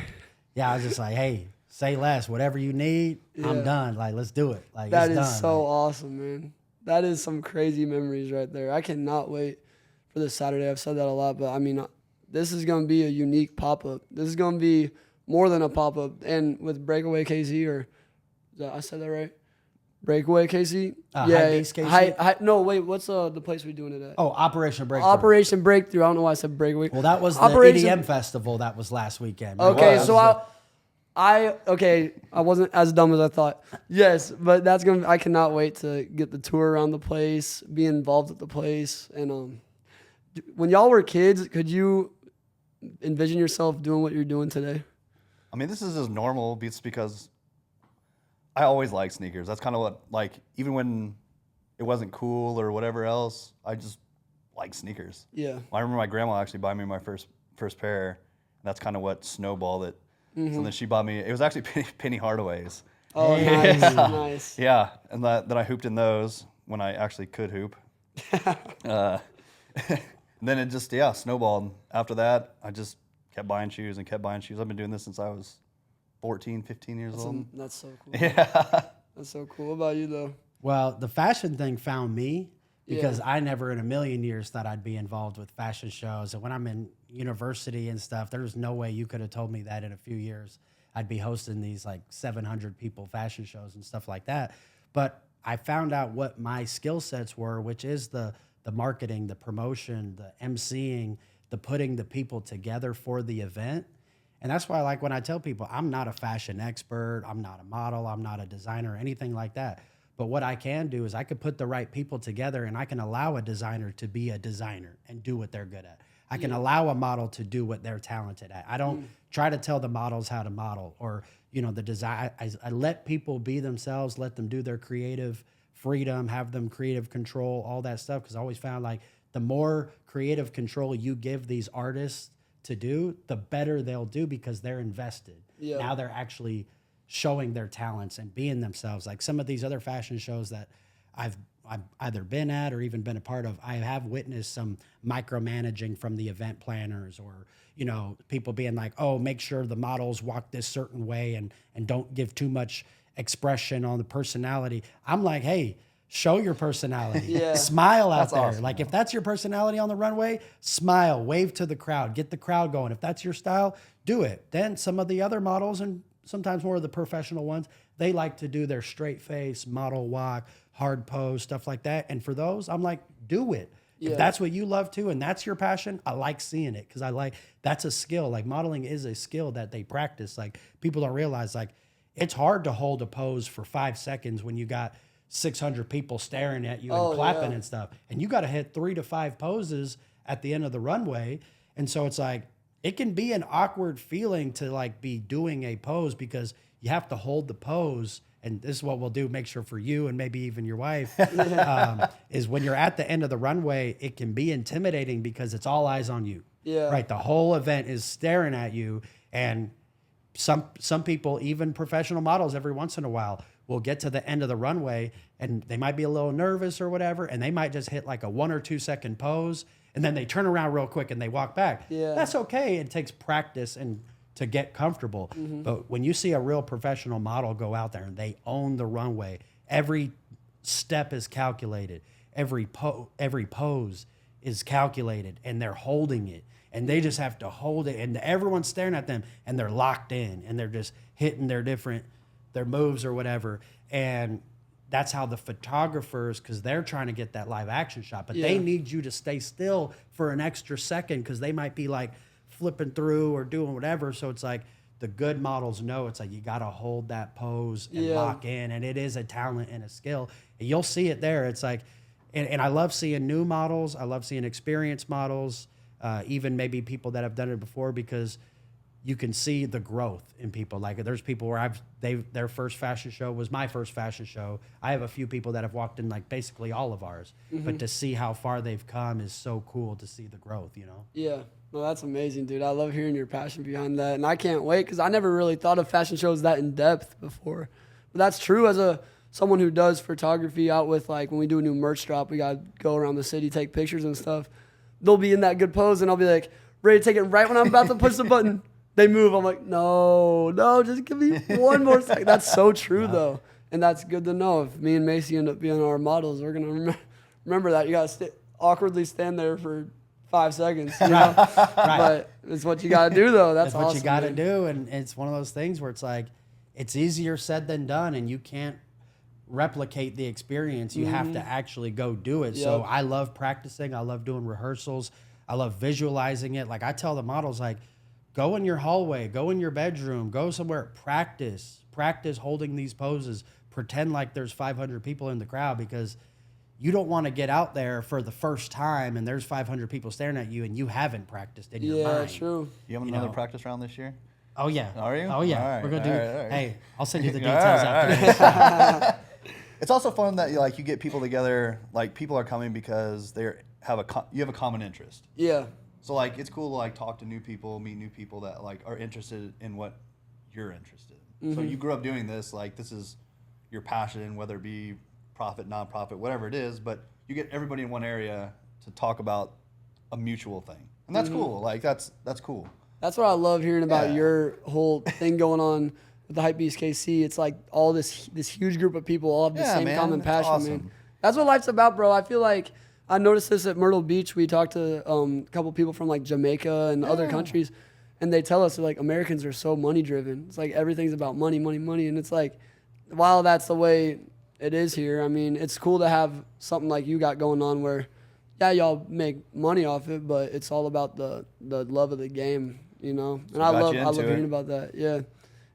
Yeah, I was just like, hey, say less. Whatever you need, I'm done. Like, let's do it. Like, That it's is done. so Like, awesome, man. That is some crazy memories right there. I cannot wait for this Saturday. I've said that a lot, but I mean, this is going to be a unique pop-up. This is going to be more than a pop-up. And with Breakaway KC, I said that right? Breakaway KC? HypeBeast KC? No, wait, what's the place we're doing it at? Oh, Operation Breakthrough. Operation Breakthrough. I don't know why I said Breakaway. Well, that was the Operation- EDM festival that was last weekend. Okay, was. so I wasn't as dumb as I thought. Yes, but I cannot wait to get the tour around the place, be involved at the place. And when y'all were kids, could you envision yourself doing what you're doing today? I mean, this is just normal just because I always liked sneakers. That's kind of what, like, even when it wasn't cool or whatever else, I just like sneakers. Yeah. I remember my grandma actually buying me my first pair. And that's kind of what snowballed it. So then she bought me, it was actually Penny Hardaway's. Oh, nice, nice. Yeah, and then I hooped in those when I actually could hoop. And then it just, snowballed. After that, I just kept buying shoes and kept buying shoes. I've been doing this since I was 14, 15 years old. That's so cool. Yeah. That's so cool. What about you, though? Well, the fashion thing found me because I never in a million years thought I'd be involved with fashion shows. And when I'm in university and stuff, there was no way you could have told me that in a few years I'd be hosting these like 700 people fashion shows and stuff like that. But I found out what my skill sets were, which is the marketing, the promotion, the emceeing, the putting the people together for the event. And that's why, like, when I tell people I'm not a fashion expert, I'm not a model, I'm not a designer, anything like that. But what I can do is I could put the right people together and I can allow a designer to be a designer and do what they're good at. I can allow a model to do what they're talented at. I don't try to tell the models how to model or, the design. I let people be themselves, let them do their creative freedom, have them creative control, all that stuff. Because I always found like the more creative control you give these artists to do, the better they'll do because they're invested. Yeah. Now they're actually showing their talents and being themselves. Like some of these other fashion shows that I've either been at or even been a part of, I have witnessed some micromanaging from the event planners or, people being like, oh, make sure the models walk this certain way and don't give too much expression on the personality. I'm like, hey, show your personality. Yeah. Smile out That's there. awesome, Like if that's your personality on the runway, smile, wave to the crowd, get the crowd going. If that's your style, do it. Then some of the other models and sometimes more of the professional ones, they like to do their straight face, model walk, hard pose, stuff like that. And for those, I'm like, do it. Yeah. If that's what you love too, and that's your passion, I like seeing it because that's a skill. Like modeling is a skill that they practice. Like people don't realize like it's hard to hold a pose for 5 seconds when you got 600 people staring at you and clapping and stuff. And you got to hit 3 to 5 poses at the end of the runway. And so it's like, it can be an awkward feeling to like be doing a pose because you have to hold the pose and this is what we'll do, make sure for you and maybe even your wife, is when you're at the end of the runway, it can be intimidating because it's all eyes on you. Yeah. Right. The whole event is staring at you. And some people, even professional models, every once in a while will get to the end of the runway and they might be a little nervous or whatever. And they might just hit like a 1 or 2 second pose. And then they turn around real quick and they walk back. Yeah. That's okay. It takes practice and to get comfortable. But when you see a real professional model go out there and they own the runway, every step is calculated, every pose is calculated, and they're holding it, and they just have to hold it, and everyone's staring at them, and they're locked in, and they're just hitting their moves or whatever. And that's how the photographers, because they're trying to get that live action shot, but they need you to stay still for an extra second because they might be like flipping through or doing whatever. So it's like the good models know it's like you got to hold that pose and lock in, and it is a talent and a skill. And you'll see it there. It's like, and I love seeing new models. I love seeing experienced models, even maybe people that have done it before, because you can see the growth in people. Like there's people where their first fashion show was my first fashion show. I have a few people that have walked in like basically all of ours, but to see how far they've come is so cool to see the growth, you know? Yeah. No, that's amazing, dude. I love hearing your passion behind that. And I can't wait because I never really thought of fashion shows that in depth before. But that's true as someone who does photography out with, like, when we do a new merch drop, we got to go around the city, take pictures and stuff. They'll be in that good pose, and I'll be like, ready to take it right when I'm about to push the button. They move. I'm like, no, just give me one more second. That's so true, though. And that's good to know. If me and Macy end up being our models, we're going to remember that. You got to awkwardly stand there for 5 seconds, you know? Right. But it's what you got to do, though. That's what awesome, you got to man. do. And it's one of those things where it's like, it's easier said than done, and you can't replicate the experience. You have to actually go do it. So I love practicing. I love doing rehearsals. I love visualizing it. Like I tell the models, like, go in your hallway, go in your bedroom, go somewhere, practice holding these poses, pretend like there's 500 people in the crowd, because you don't want to get out there for the first time and there's 500 people staring at you and you haven't practiced in your mind. Yeah, true. You have another practice round this year? Oh, yeah. Are you? Oh, yeah. All right, We're going to do all right. Hey, I'll send you the details after this. It's also fun that you get people together. Like people are coming because you have a common interest. Yeah. So like it's cool to like talk to new people, meet new people that like are interested in what you're interested in. So you grew up doing this, like this is your passion, whether it be profit, nonprofit, whatever it is, but you get everybody in one area to talk about a mutual thing. And that's cool. Like that's cool. That's what I love hearing about your whole thing going on with the HypeBeast KC. It's like all this huge group of people all have the same common passion, awesome. man. That's what life's about, bro. I feel like I noticed this at Myrtle Beach. We talked to a couple people from like Jamaica and other countries, and they tell us like Americans are so money driven. It's like everything's about money, money, money. And it's like, while that's the way it is here, I mean, it's cool to have something like you got going on where, yeah, y'all make money off it, but it's all about the love of the game, you know? And I love hearing about that, yeah.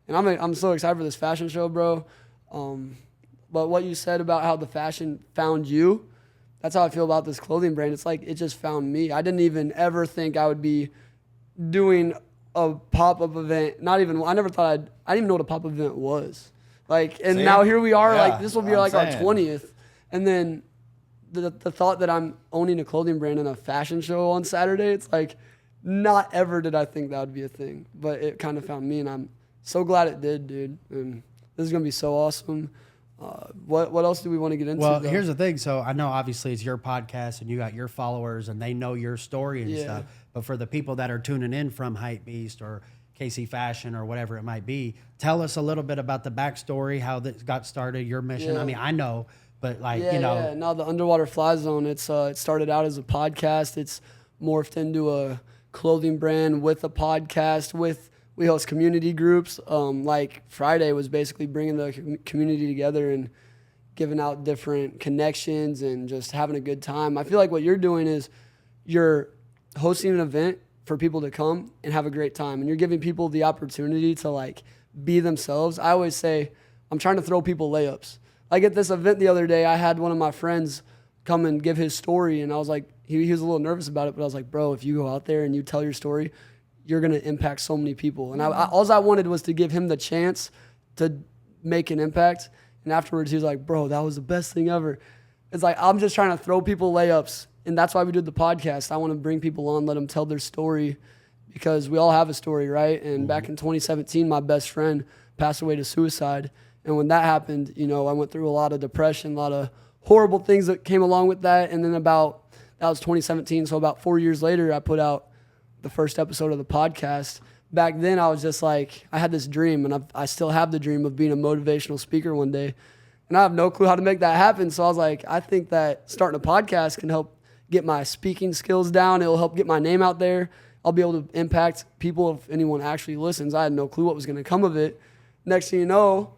And I'm so excited for this fashion show, bro. But what you said about how the fashion found you, that's how I feel about this clothing brand. It's like it just found me. I didn't even ever think I would be doing a pop-up event. I didn't even know what a pop-up event was. Like, and now here we are, like this will be like our 20th. And then the thought that I'm owning a clothing brand and a fashion show on Saturday, it's like not ever did I think that would be a thing. But it kind of found me, and I'm so glad it did, dude. And this is going to be so awesome. What else do we want to get into? Well, though? here's the thing. So I know obviously it's your podcast and you got your followers and they know your story and stuff. But for the people that are tuning in from HypeBeast or KC Fashion or whatever it might be, tell us a little bit about the backstory, how this got started, your mission. I mean, I know, but like, you know. Yeah, now the Underwater Fly Zone, it started out as a podcast. It's morphed into a clothing brand with a podcast we host community groups. Like Friday was basically bringing the community together and giving out different connections and just having a good time. I feel like what you're doing is you're hosting an event for people to come and have a great time. And you're giving people the opportunity to like be themselves. I always say, I'm trying to throw people layups. Like at this event the other day, I had one of my friends come and give his story. And I was like, he was a little nervous about it, but I was like, bro, if you go out there and you tell your story, you're going to impact so many people. And all I wanted was to give him the chance to make an impact. And afterwards, he was like, bro, that was the best thing ever. It's like, I'm just trying to throw people layups. And that's why we did the podcast. I want to bring people on, let them tell their story, because we all have a story, right? And back in 2017, my best friend passed away to suicide. And when that happened, you know, I went through a lot of depression, a lot of horrible things that came along with that. And then that was 2017. So about 4 years later, I put out the first episode of the podcast. Back then, I was just like, I had this dream, and I still have the dream of being a motivational speaker one day. And I have no clue how to make that happen. So I was like, I think that starting a podcast can help get my speaking skills down. It'll help get my name out there. I'll be able to impact people if anyone actually listens. I had no clue what was going to come of it. Next thing you know,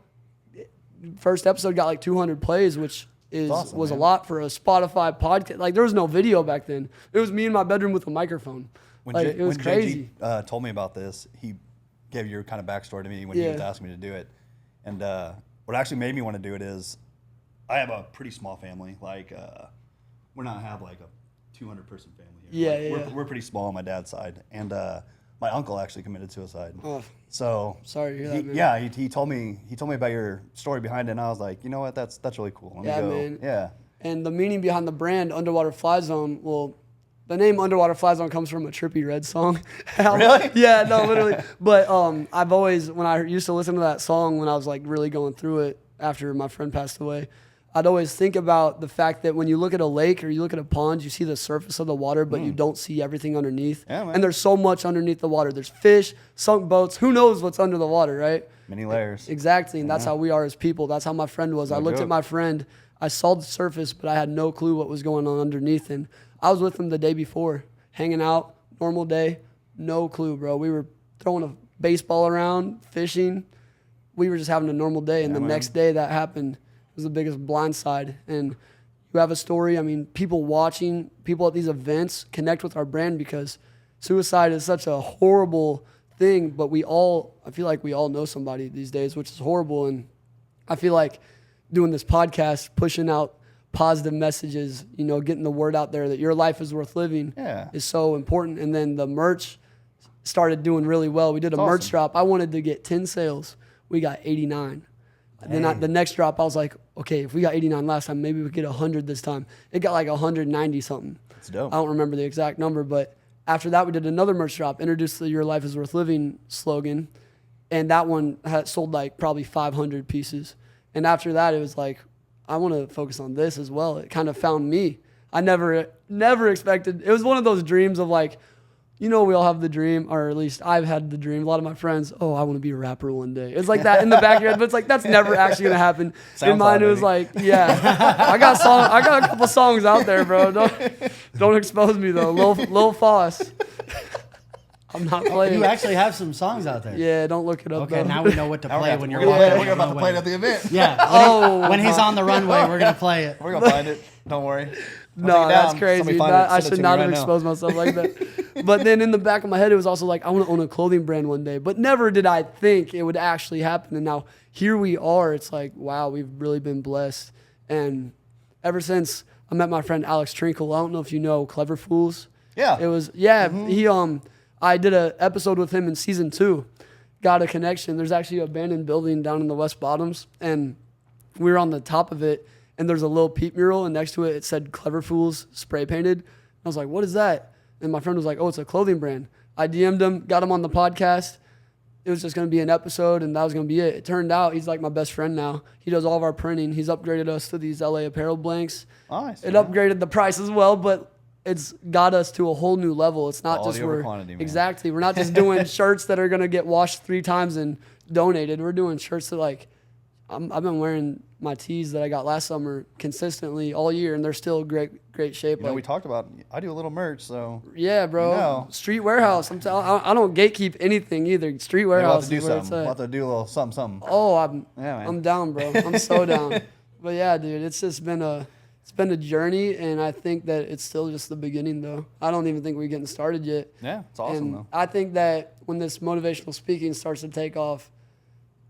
first episode got like 200 plays, which awesome, was man. a lot for a Spotify podcast. Like, there was no video back then. It was me in my bedroom with a microphone. It was crazy. JG told me about this, he gave your kind of backstory to me when he was asking me to do it. And what actually made me want to do it is I have a pretty small family. Like, we're not have like a 200-person family here. We're pretty small on my dad's side. And my uncle actually committed suicide. Oh, so sorry to hear that, man. Yeah, he told me about your story behind it, and I was like, you know what, that's really cool. Let me go. Man. Yeah. And the meaning behind the brand Underwater Fly Zone, well, the name Underwater Fly Zone comes from a Trippie Redd song. Really? Yeah, no, literally. But I've always, when I used to listen to that song when I was like really going through it after my friend passed away, I'd always think about the fact that when you look at a lake or you look at a pond, you see the surface of the water, but you don't see everything underneath. Yeah, man. And there's so much underneath the water. There's fish, sunk boats. Who knows what's under the water, right? Many layers. Exactly, and that's how we are as people. That's how my friend was. I looked at my friend. I saw the surface, but I had no clue what was going on underneath. And I was with him the day before, hanging out, normal day, no clue, bro. We were throwing a baseball around, fishing. We were just having a normal day. And the next day that happened was the biggest blindside. And you have a story. I mean, people watching, people at these events connect with our brand because suicide is such a horrible thing, but I feel like we all know somebody these days, which is horrible. And I feel like doing this podcast, pushing out positive messages, you know, getting the word out there that your life is worth living is so important. And then the merch started doing really well. We did a merch drop. I wanted to get 10 sales. We got 89. And then the next drop, I was like, okay, if we got 89 last time, maybe we get 100 this time. It got like 190 something. That's dope. I don't remember the exact number, but after that, we did another merch drop, introduced the Your Life is Worth Living slogan. And that one had sold like probably 500 pieces. And after that, it was like, I want to focus on this as well. It kind of found me. I never expected. It was one of those dreams of like, you know, we all have the dream, or at least I've had the dream. A lot of my friends, I want to be a rapper one day. It's like that in the back of your head, but it's like, that's never actually going to happen. In mine, it was like, I got a couple songs out there, bro. Don't expose me though. Lil Foss. I'm not playing. You actually have some songs out there. Yeah, don't look it up. Okay, though. now we know what to play when you're We're walking. about to play it at the event. Yeah. When he's on the runway, we're gonna play it. We're gonna find it. Don't worry. No, that's crazy. I should not have right exposed myself like that. But then in the back of my head, it was also like, I want to own a clothing brand one day. But never did I think it would actually happen. And now here we are. It's like, wow, we've really been blessed. And ever since I met my friend Alex Trinkle, I don't know if you know Clever Fools. Yeah. It was, he, I did an episode with him in season 2. Got a connection. There's actually an abandoned building down in the West Bottoms. And we were on the top of it. And there's a little peep mural, and next to it, it said Clever Fools spray painted. And I was like, what is that? And my friend was like, it's a clothing brand. I DM'd him, got him on the podcast. It was just going to be an episode, and that was going to be it. It turned out he's like my best friend now. He does all of our printing. He's upgraded us to these LA apparel blanks. Nice. It upgraded the price as well, but it's got us to a whole new level. It's not Quality just over quantity, man. Exactly. We're not just doing shirts that are going to get washed 3 times and donated. We're doing shirts that like, I've been wearing my tees that I got last summer consistently all year, and they're still great shape. You know, we talked about, I do a little merch, so. Yeah, bro. You know. Street Warehouse. I don't gatekeep anything either. Street Warehouse is where it's at. We'll have to do a little something. Oh, man. I'm down, bro. I'm so down. But yeah, dude, it's just been a journey, and I think that it's still just the beginning, though. I don't even think we're getting started yet. Yeah, it's awesome, and though. I think that when this motivational speaking starts to take off,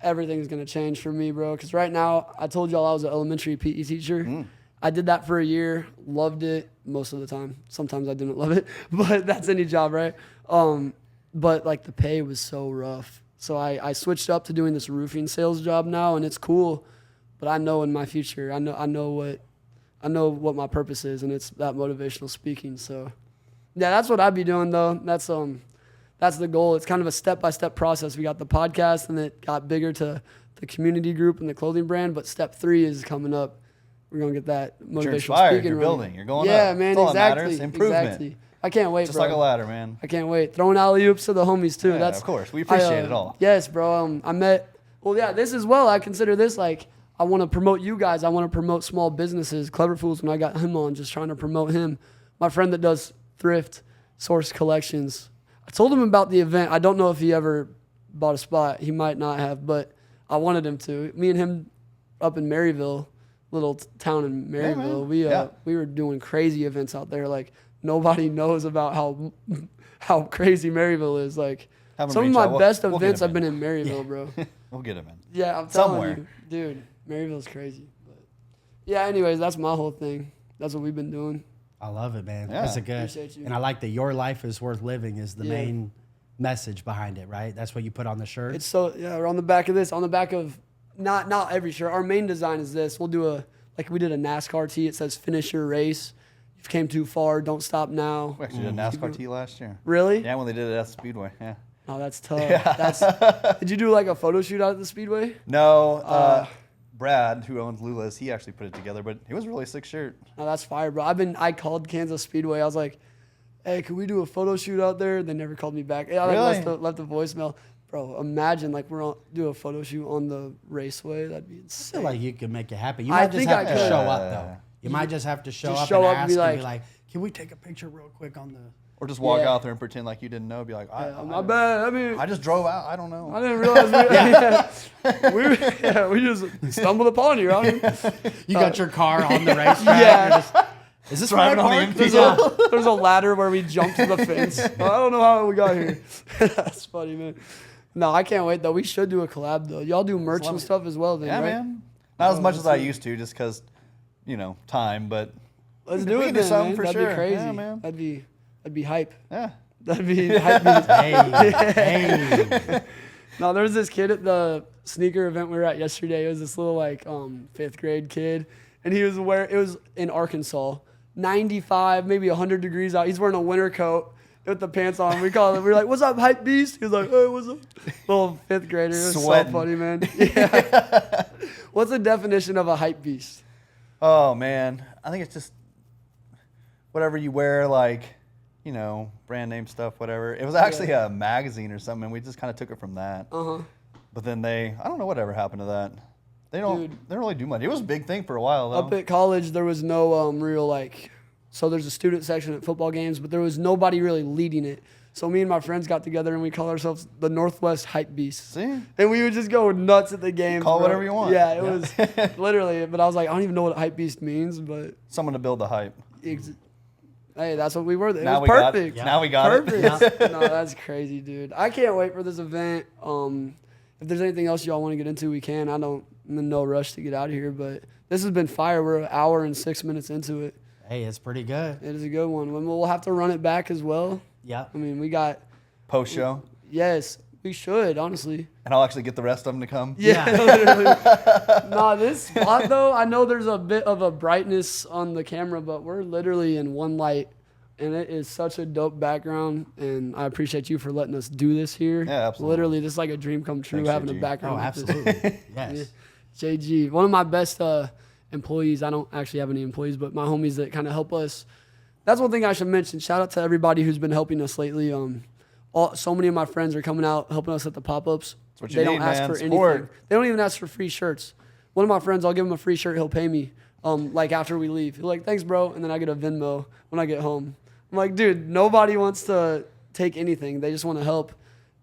everything's going to change for me, bro. Because right now, I told y'all I was an elementary PE teacher. I did that for a year, loved it most of the time. Sometimes I didn't love it, but that's any job, right? But like the pay was so rough. So I switched up to doing this roofing sales job now, and it's cool. But I know in my future, I know what my purpose is, and it's that motivational speaking. So yeah, that's what I'd be doing though. That's the goal. It's kind of a step-by-step process. We got the podcast, and it got bigger to the community group and the clothing brand. But step 3 is coming up. We're gonna get that motivational You're inspired. speaking. You're running. building. You're going yeah, up. man. That's all that Exactly. matters. Improvement. Exactly. I can't wait, Just bro. like a ladder, man. I can't wait. Throwing alley oops to the homies too. Yeah, That's of course. We appreciate it all. Yes, bro. I met. Well, yeah. This as well. I consider this like I want to promote you guys. I want to promote small businesses. Clever Fools. When I got him on, just trying to promote him. My friend that does thrift source collections. I told him about the event. I don't know if he ever bought a spot. He might not have, but I wanted him to. Me and him up in Maryville, little town in Maryville. We were doing crazy events out there. Like nobody knows about how crazy Maryville is. Like some of my best events have been in Maryville, bro. We'll get him in. Yeah, I'm telling you, dude. Maryville's crazy. But yeah, anyways, that's my whole thing. That's what we've been doing. I love it, man. Yeah. That's a good. Appreciate you. And I like that your life is worth living is the main message behind it, right? That's what you put on the shirt. It's so we're on the back of this. On the back of not every shirt. Our main design is this. We'll do we did a NASCAR tee. It says "Finish your race. You've came too far. Don't stop now." We actually did a NASCAR tee last year. Really? Yeah, when they did it at Speedway. Yeah. Oh, that's tough. Did you do like a photo shoot out at the Speedway? No. Brad, who owns Lula's, he actually put it together, but it was a really sick shirt. Oh, that's fire, bro. I called Kansas Speedway. I was like, "Hey, can we do a photo shoot out there?" They never called me back. Yeah, I left a voicemail. Bro, imagine do a photo shoot on the raceway. That'd be I insane. feel like you can make it happen. You might just have to show up, though. You might just have to show up and ask and be like, "Can we take a picture real quick on the..." Or just walk out there and pretend like you didn't know. Be like, my bad. I mean, I just drove out. I don't know. I didn't realize we just stumbled upon you. You got your car on the racetrack. Is this Driving right on the park? empty. There's a ladder where we jumped to the fence. I don't know how we got here. That's funny, man. No, I can't wait though. We should do a collab though. Y'all do merch and stuff as well, then, Yeah, right? man. Not as much as I used to, just because, time. But Let's do we it can do then, something man. for That'd sure. be crazy. Yeah, man. That'd be hype. Yeah. That'd be hype. Hey. No, there was this kid at the sneaker event we were at yesterday. It was this little 5th grade kid, and it was in Arkansas, 95, maybe 100 degrees out. He's wearing a winter coat with the pants on. We were like, "What's up, hype beast?" He was like, "Hey, what's up?" Little 5th grader. It was Sweating. so funny, man. Yeah. What's the definition of a hype beast? Oh, man. I think it's just whatever you wear, brand name stuff, whatever. It was actually a magazine or something, and we just kind of took it from that. Uh-huh. But then I don't know whatever happened to that. They don't really do much. It was a big thing for a while, though. Up at college, there was no real so there's a student section at football games, but there was nobody really leading it. So me and my friends got together and we called ourselves the Northwest Hype Beasts. See? And we would just go nuts at the games. Call it bro. whatever you want. Yeah, it was literally. But I was like, I don't even know what Hype Beast means, but Someone to build the hype. hey, that's what we were. It Now was we got it. perfect. Yeah. Now we got it. Perfect. No, that's crazy, dude. I can't wait for this event. If there's anything else y'all want to get into, we can. I'm in no rush to get out of here, but this has been fire. We're an hour and 6 minutes into it. Hey, it's pretty good. It is a good one. We'll have to run it back as well. Yeah. I mean, we got. Post show. Yes, we should, honestly. And I'll actually get the rest of them to come. Yeah, literally. Nah, this spot, though, I know there's a bit of a brightness on the camera, but we're literally in one light. And it is such a dope background, and I appreciate you for letting us do this here. Yeah, absolutely. Literally, this is like a dream come true, Thanks, having JG. a background Oh, like this. absolutely. Yes. JG, one of my best employees. I don't actually have any employees, but my homies that kind of help us. That's one thing I should mention. Shout out to everybody who's been helping us lately. So many of my friends are coming out helping us at the pop-ups. That's what you They need, don't ask man. for Support. anything. They don't even ask for free shirts. One of my friends, I'll give him a free shirt. He'll pay me after we leave. He's like, "Thanks, bro," and then I get a Venmo when I get home. I'm like, dude, nobody wants to take anything. They just want to help.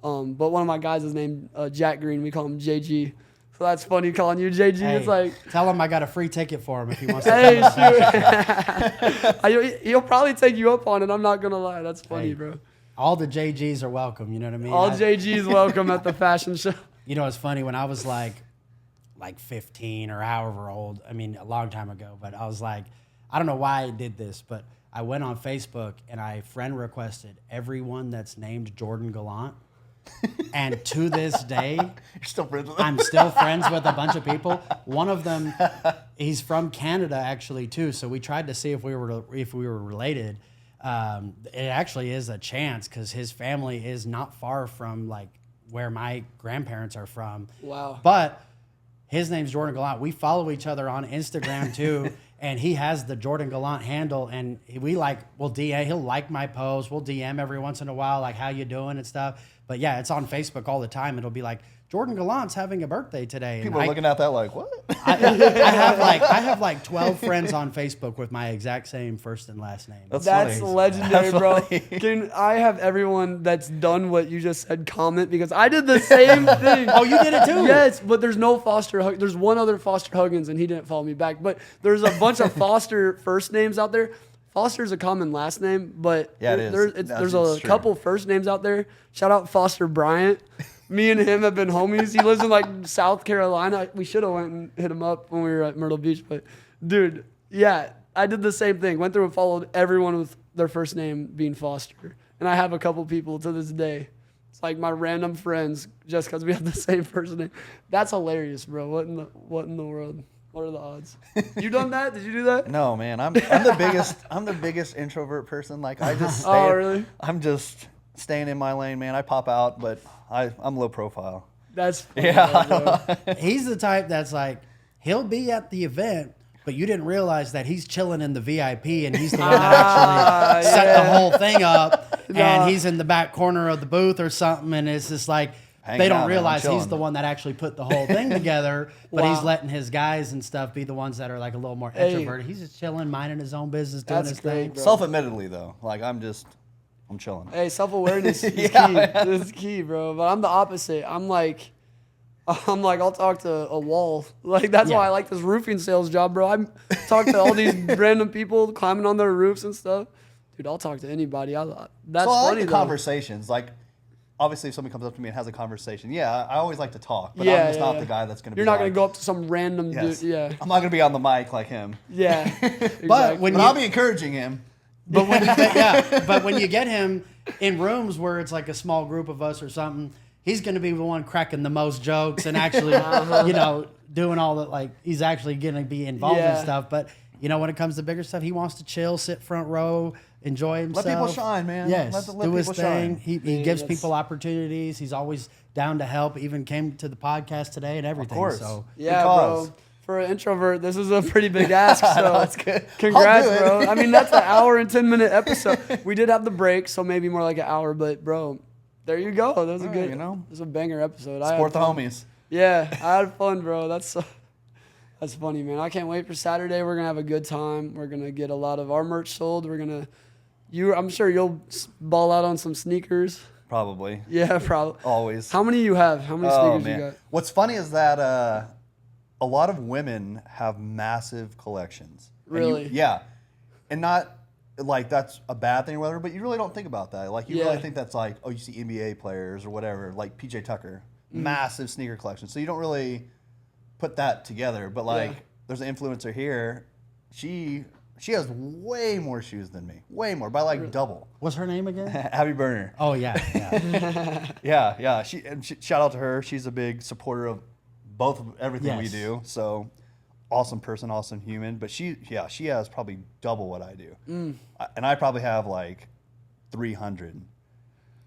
But one of my guys is named Jack Green. We call him JG. So that's funny calling you JG. Hey, It's like, tell him I got a free ticket for him if he wants to. hey, shoot. He'll probably take you up on it. I'm not going to lie. That's funny, Hey, bro. All the JGs are welcome. You know what I mean? All JGs welcome at the fashion show. You know, it's funny when I was like 15 or however old. I mean, a long time ago. But I was like, I don't know why I did this, but I went on Facebook and I friend requested everyone that's named Jordan Gallant. And to this day, You're still friends with them? I'm still friends with a bunch of people. One of them, he's from Canada actually too. So we tried to see if we were related. It actually is a chance because his family is not far from like where my grandparents are from. Wow. But his name's Jordan Gallant. We follow each other on Instagram too. And he has the Jordan Gallant handle, and we'll DM. He'll like my post. We'll DM every once in a while, like how you doing and stuff. But yeah, it's on Facebook all the time. It'll be like Jordan Gallant's having a birthday today. People are looking at that like, what? I have like 12 friends on Facebook with my exact same first and last name. That's funny. legendary, That's bro. funny. Can I have everyone that's done what you just said comment, because I did the same thing. Oh, you did it too? Yes, but there's no Foster. There's one other Foster Huggins, and he didn't follow me back. But there's a bunch of Foster first names out there. Foster's a common last name, but Yeah, it is. There's It's a true. couple first names out there. Shout out Foster Bryant. Me and him have been homies. He lives in like South Carolina. We should have went and hit him up when we were at Myrtle Beach. But dude, yeah, I did the same thing. Went through and followed everyone with their first name being Foster. And I have a couple people to this day. It's like my random friends just because we have the same first name. That's hilarious, bro. What in the world? What are the odds? You done that? Did you do that? No, man. I'm the biggest introvert person. Like I just stay. Oh, really? I'm just staying in my lane, man. I pop out, but I'm low profile. That's funny, Yeah. bro. He's the type that's like, he'll be at the event, but you didn't realize that he's chilling in the VIP and he's the one that actually set the whole thing up. And he's in the back corner of the booth or something. And it's just like, Hanging they don't out, man. realize I'm he's chilling. the one that actually put the whole thing together, but Wow. he's letting his guys and stuff be the ones that are like a little more Hey. introverted. He's just chilling, minding his own business, doing That's his great, thing. bro. Self-admittedly, though, like I'm chilling. Hey, self-awareness is Yeah, key. man. It's key, bro. But I'm the opposite. I'm like, I'll talk to a wall. Like, that's why I like this roofing sales job, bro. I talk to all these random people climbing on their roofs and stuff. Dude, I'll talk to anybody. That's So I like funny, the though. conversations. Like, obviously, if somebody comes up to me and has a conversation, yeah, I always like to talk. But Yeah, I'm just not yeah. the guy that's going to be You're not like, going to go up to some random yes. dude. Yeah. I'm not going to be on the mic like him. Yeah. But Exactly. when But you, I'll be encouraging him. But when you get him in rooms where it's like a small group of us or something, he's going to be the one cracking the most jokes and actually, doing all that. Like he's actually going to be involved in Yeah. stuff. But when it comes to bigger stuff, he wants to chill, sit front row, enjoy himself. Let people shine, man. Yes, Let do his people thing. shine. He gives people opportunities. He's always down to help. Even came to the podcast today and everything. course. So Yeah, Because- bro. For an introvert, this is a pretty big ask. So that's good. Congrats, I'll do it. bro. I mean, that's an hour and 10-minute episode. We did have the break, so maybe more like an hour. But bro, there you go. That was a All right, good. you know. It was a banger episode. Support the homies. Yeah, I had fun, bro. That's funny, man. I can't wait for Saturday. We're gonna have a good time. We're gonna get a lot of our merch sold. I'm sure you'll ball out on some sneakers. Probably. Yeah, probably. Always. How many you have? How many Oh, sneakers man. you got? What's funny is that a lot of women have massive collections. And Really? Yeah. And not like that's a bad thing or whatever, but you really don't think about that. Like you Yeah. really think that's like, oh, you see NBA players or whatever, like PJ Tucker, Mm. massive sneaker collection. So you don't really put that together. But like Yeah. there's an influencer here. She has way more shoes than me. Way more. By like double. what's her name again? Abby Burner. Oh yeah. Yeah. Shout out to her. She's a big supporter of both of everything we Yes. do. So awesome person, awesome human. But she has probably double what I do. And I probably have like 300.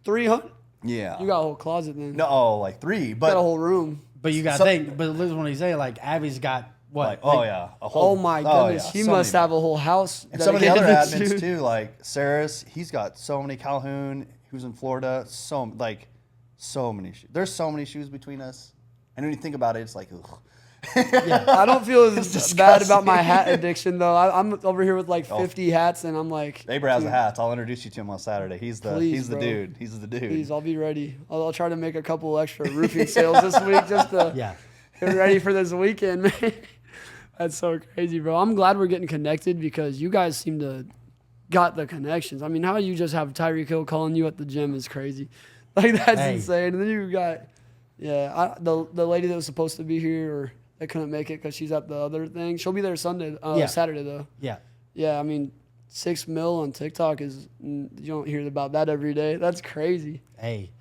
300. Yeah. You got a whole closet then. no, like 3. You got a But whole room. But you got to So- think. But listen when he's saying like Abby's got what? like, oh yeah, a whole. Oh my oh, goodness, yeah, he so must many. have a whole house. And some of the other dedicated to admins shoes. too, like Saris, he's got so many. Calhoun, who's in Florida, so many shoes. There's so many shoes between us. And when you think about it, it's like, ugh. I don't feel as It's bad about my disgusting. hat addiction though. I'm over here with like Oh. 50 hats, and I'm like, Abra has the dude, hats. I'll introduce you to him on Saturday. He's the Please, bro. dude. He's the dude. Please, I'll be ready. I'll try to make a couple extra roofing sales this week just to Yeah. get ready for this weekend, man. That's so crazy, bro. I'm glad we're getting connected because you guys seem to got the connections. I mean, how you just have Tyreek Hill calling you at the gym is crazy. Like that's Hey. insane. And then you got, the lady that was supposed to be here or that couldn't make it because she's at the other thing. She'll be there Yeah. Saturday though. Yeah. Yeah, I mean, 6 mil on TikTok is you don't hear about that every day. That's crazy. Hey,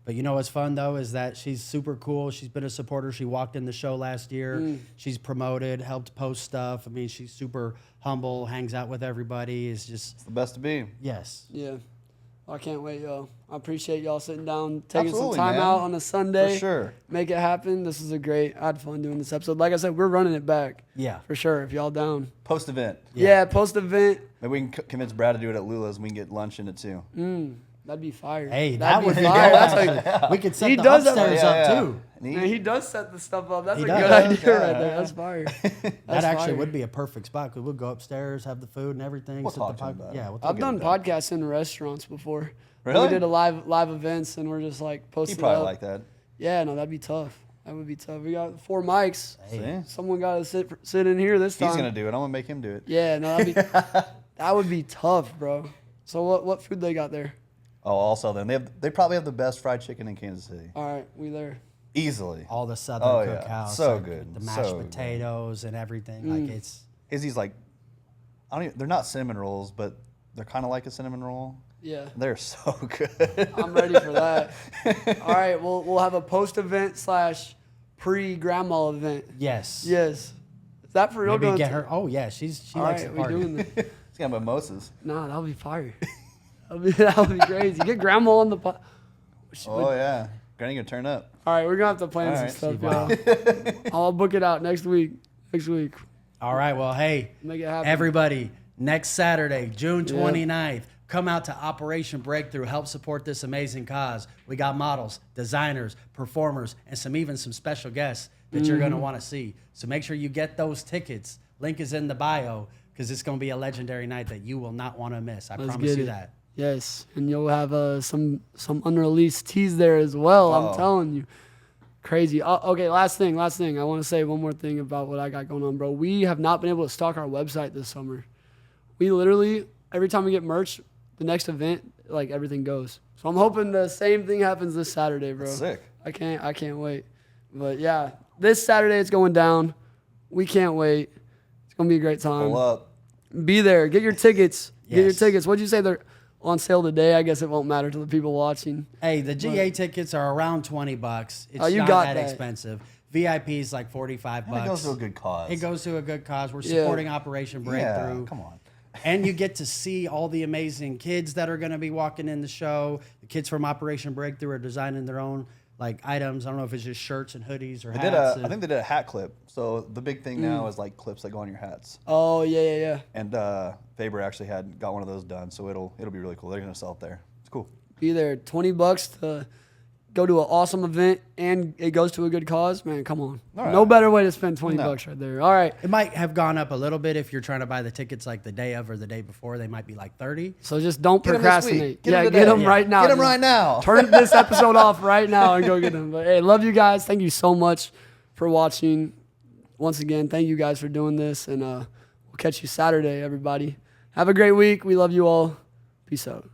But you know what's fun though is that she's super cool. She's been a supporter. She walked in the show last year. She's promoted, helped post stuff. I mean, she's super humble, hangs out with everybody. Is just It's the best to be. yes. Yeah. I can't wait, y'all. I appreciate y'all sitting down, taking Absolutely, some time man. out on a Sunday. For sure. Make it happen. This is I had fun doing this episode. Like I said, we're running it back. Yeah. For sure, if y'all down. Post event. Yeah, post-event. Maybe we can convince Brad to do it at Lula's and we can get lunch in it too. That'd be fire. Hey, that That'd would be fire. good. That's like, We could set He the does have- upstairs Yeah, up yeah. too. And man, he does set the stuff up. That's He a does. good idea Yeah, right there. yeah. That's fire. That That's actually fire. would be a perfect spot because we'll go upstairs, have the food and everything. We'll set talk the to him about it. Yeah, we'll I've talk done about podcasts in restaurants before. Really? We did a live events and we're just like He posting probably up. like that. Yeah, no, that'd be tough. That would be tough. We got 4 mics. See? Someone got to sit in here this time. He's gonna do it. I'm gonna make him do it. Yeah, no, that would be tough, bro. So what food they got there? Oh, also then they probably have the best fried chicken in Kansas City. All right, we there. Easily. all the southern Oh, yeah. cookhouse, So like good. the mashed So good. potatoes and everything. Like it's Izzy's like, they're not cinnamon rolls, but they're kind of like a cinnamon roll. Yeah, They're so good. I'm ready for that. All right, we'll have a post-event / pre-grandma event. yes. Yes. Is that for real? Maybe going get to- her. Oh yeah, she All likes right, to we party. doing this. He's got mimosas. Nah, that'll be fire. That'll be crazy. Get grandma on the pot. Oh yeah, Granny gonna turn up. All right, we're gonna have to plan All some right. stuff, y'all. I'll book it out next week. All right. Well, hey, Make it happen. everybody, next Saturday, June 29th, come out to Operation Breakthrough. Help support this amazing cause. We got models, designers, performers, and even some special guests that you're going to want to see. So make sure you get those tickets. Link is in the bio because it's going to be a legendary night that you will not want to miss. I Let's promise get you it. that. Yes, and you'll have some unreleased teas there as well. Oh. I'm telling you, crazy. Okay, last thing. I want to say one more thing about what I got going on, bro. We have not been able to stock our website this summer. We literally every time we get merch, the next event, like everything goes. So I'm hoping the same thing happens this Saturday, bro. That's sick. I can't wait. But yeah, this Saturday it's going down. We can't wait. It's gonna be a great time. Pull up. Be there. Get your tickets. Get your Yes. tickets. What'd you say they're on sale today? I guess it won't matter to the people watching. Hey, the GA tickets are around $20. It's You not got that that. expensive. VIP is like $45. And it goes to a good cause. It goes to a good cause. We're Yeah. supporting Operation Breakthrough. Yeah, come on. And you get to see all the amazing kids that are going to be walking in the show. The kids from Operation Breakthrough are designing their own like items. I don't know if it's just shirts and hoodies or They hats. did I think they did a hat clip. So the big thing now is like clips that go on your hats. Oh yeah. And Faber actually got one of those done, so it'll be really cool. They're gonna sell it there. It's cool. Be there. $20 to go to an awesome event and it goes to a good cause. Man, come on. All right. No better way to spend $20 No. right there. All right. It might have gone up a little bit if you're trying to buy the tickets like the day of or the day before. They might be like 30. So just don't Get 'em this procrastinate. week. Get 'em Get today. them Yeah. right now. Get them Just right now. Turn this episode off right now and go get them. But hey, love you guys. Thank you so much for watching. Once again, thank you guys for doing this. And we'll catch you Saturday, everybody. Have a great week. We love you all. Peace out.